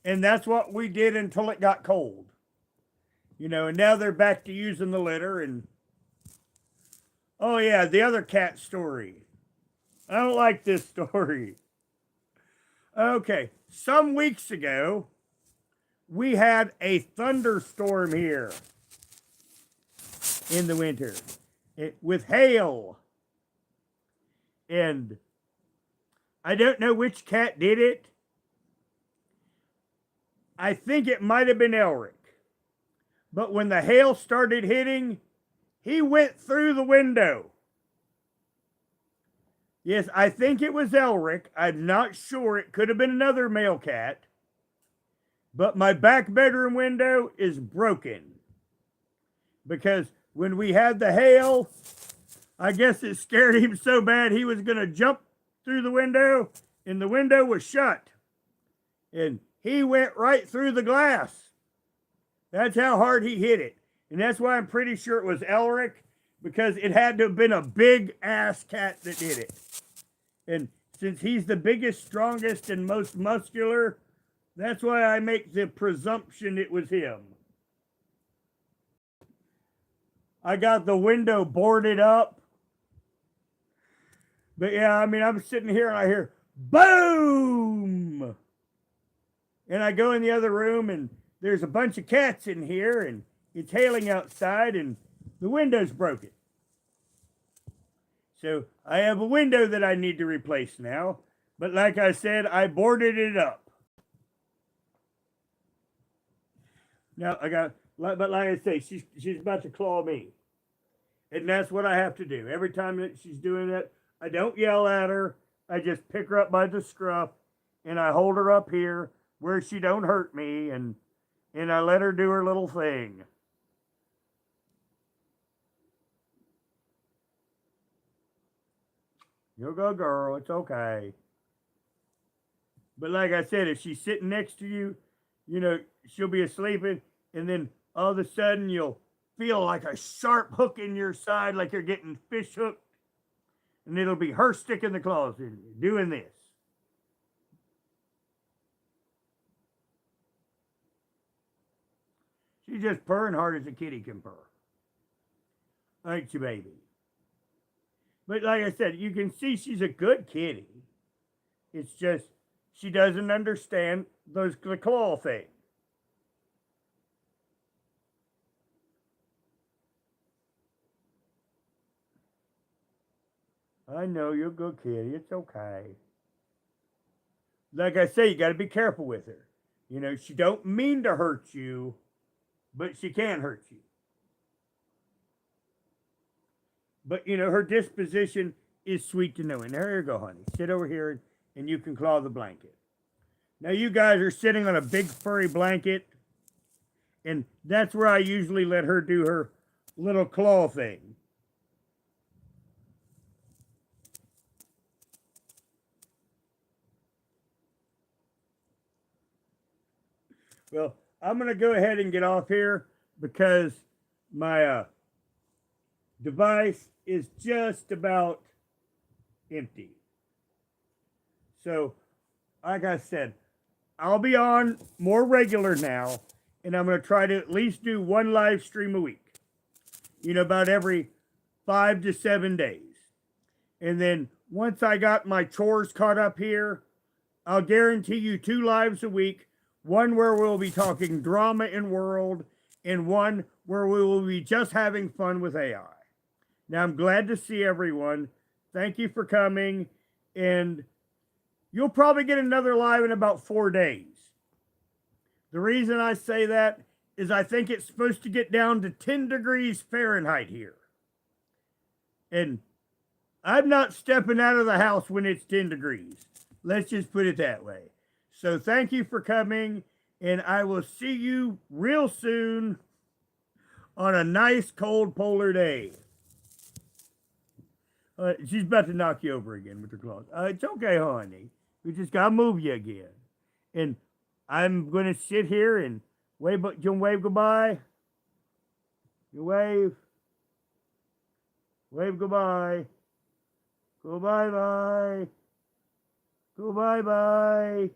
And that's what we did until it got cold. You know, and now they're back to using the litter. And oh yeah, the other cat story. I don't like this story. Okay, some weeks ago, we had a thunderstorm here in the winter with hail. And I don't know which cat did it. I think it might have been Elric. But when the hail started hitting, he went through the window. Yes, I think it was Elric. I'm not sure. It could have been another male cat. But my back bedroom window is broken. Because when we had the hail, I guess it scared him so bad he was going to jump through the window, and the window was shut. And he went right through the glass. That's how hard he hit it. And that's why I'm pretty sure it was Elric, because it had to have been a big ass cat that did it. And since he's the biggest, strongest, and most muscular, that's why I make the presumption it was him. I got the window boarded up But yeah, I mean, I'm sitting here and I hear boom, and I go in the other room and there's a bunch of cats in here and it's hailing outside and the window's broken. So I have a window that I need to replace now. But like I said, I boarded it up. Now I got, but like I say, she's about to claw me, and that's what I have to do every time that she's doing it. I don't yell at her. I just pick her up by the scruff, and I hold her up here where she don't hurt me, and I let her do her little thing. You'll go, girl. It's okay. But like I said, if she's sitting next to you, you know, she'll be asleep, and then all of a sudden you'll feel like a sharp hook in your side, like you're getting fish hooked. And it'll be her sticking the claws in you, doing this. She's just purring hard as a kitty can purr. Ain't you, baby? But like I said, you can see she's a good kitty. It's just she doesn't understand the claw thing. I know you're a good kitty. It's okay. Like I say, you got to be careful with her. You know, she don't mean to hurt you, but she can hurt you. But you know, her disposition is sweet to know. And there you go, honey. Sit over here and you can claw the blanket. Now you guys are sitting on a big furry blanket, and that's where I usually let her do her little claw thing. Well, I'm going to go ahead and get off here because my device is just about empty. So, like I said, I'll be on more regular now, and I'm going to try to at least do one live stream a week. You know, about every 5 to 7 days. And then once I got my chores caught up here, I'll guarantee you 2 lives a week. One where we'll be talking drama in world, and one where we will be just having fun with AI. Now, I'm glad to see everyone. Thank you for coming, and you'll probably get another live in about 4 days. The reason I say that is I think it's supposed to get down to 10 degrees Fahrenheit here. And I'm not stepping out of the house when it's 10 degrees. Let's just put it that way. So thank you for coming, and I will see you real soon on a nice cold polar day. She's about to knock you over again with her claws. It's okay, honey. We just gotta move you again. And I'm gonna sit here and wave. You wave goodbye. You wave. Wave goodbye. Go bye bye. Go bye bye.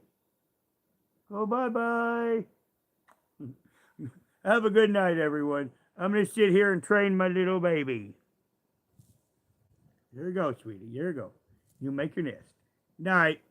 Go bye bye. Have a good night, everyone. I'm going to sit here and train my little baby. Here you go, sweetie. Here you go. You make your nest. Night.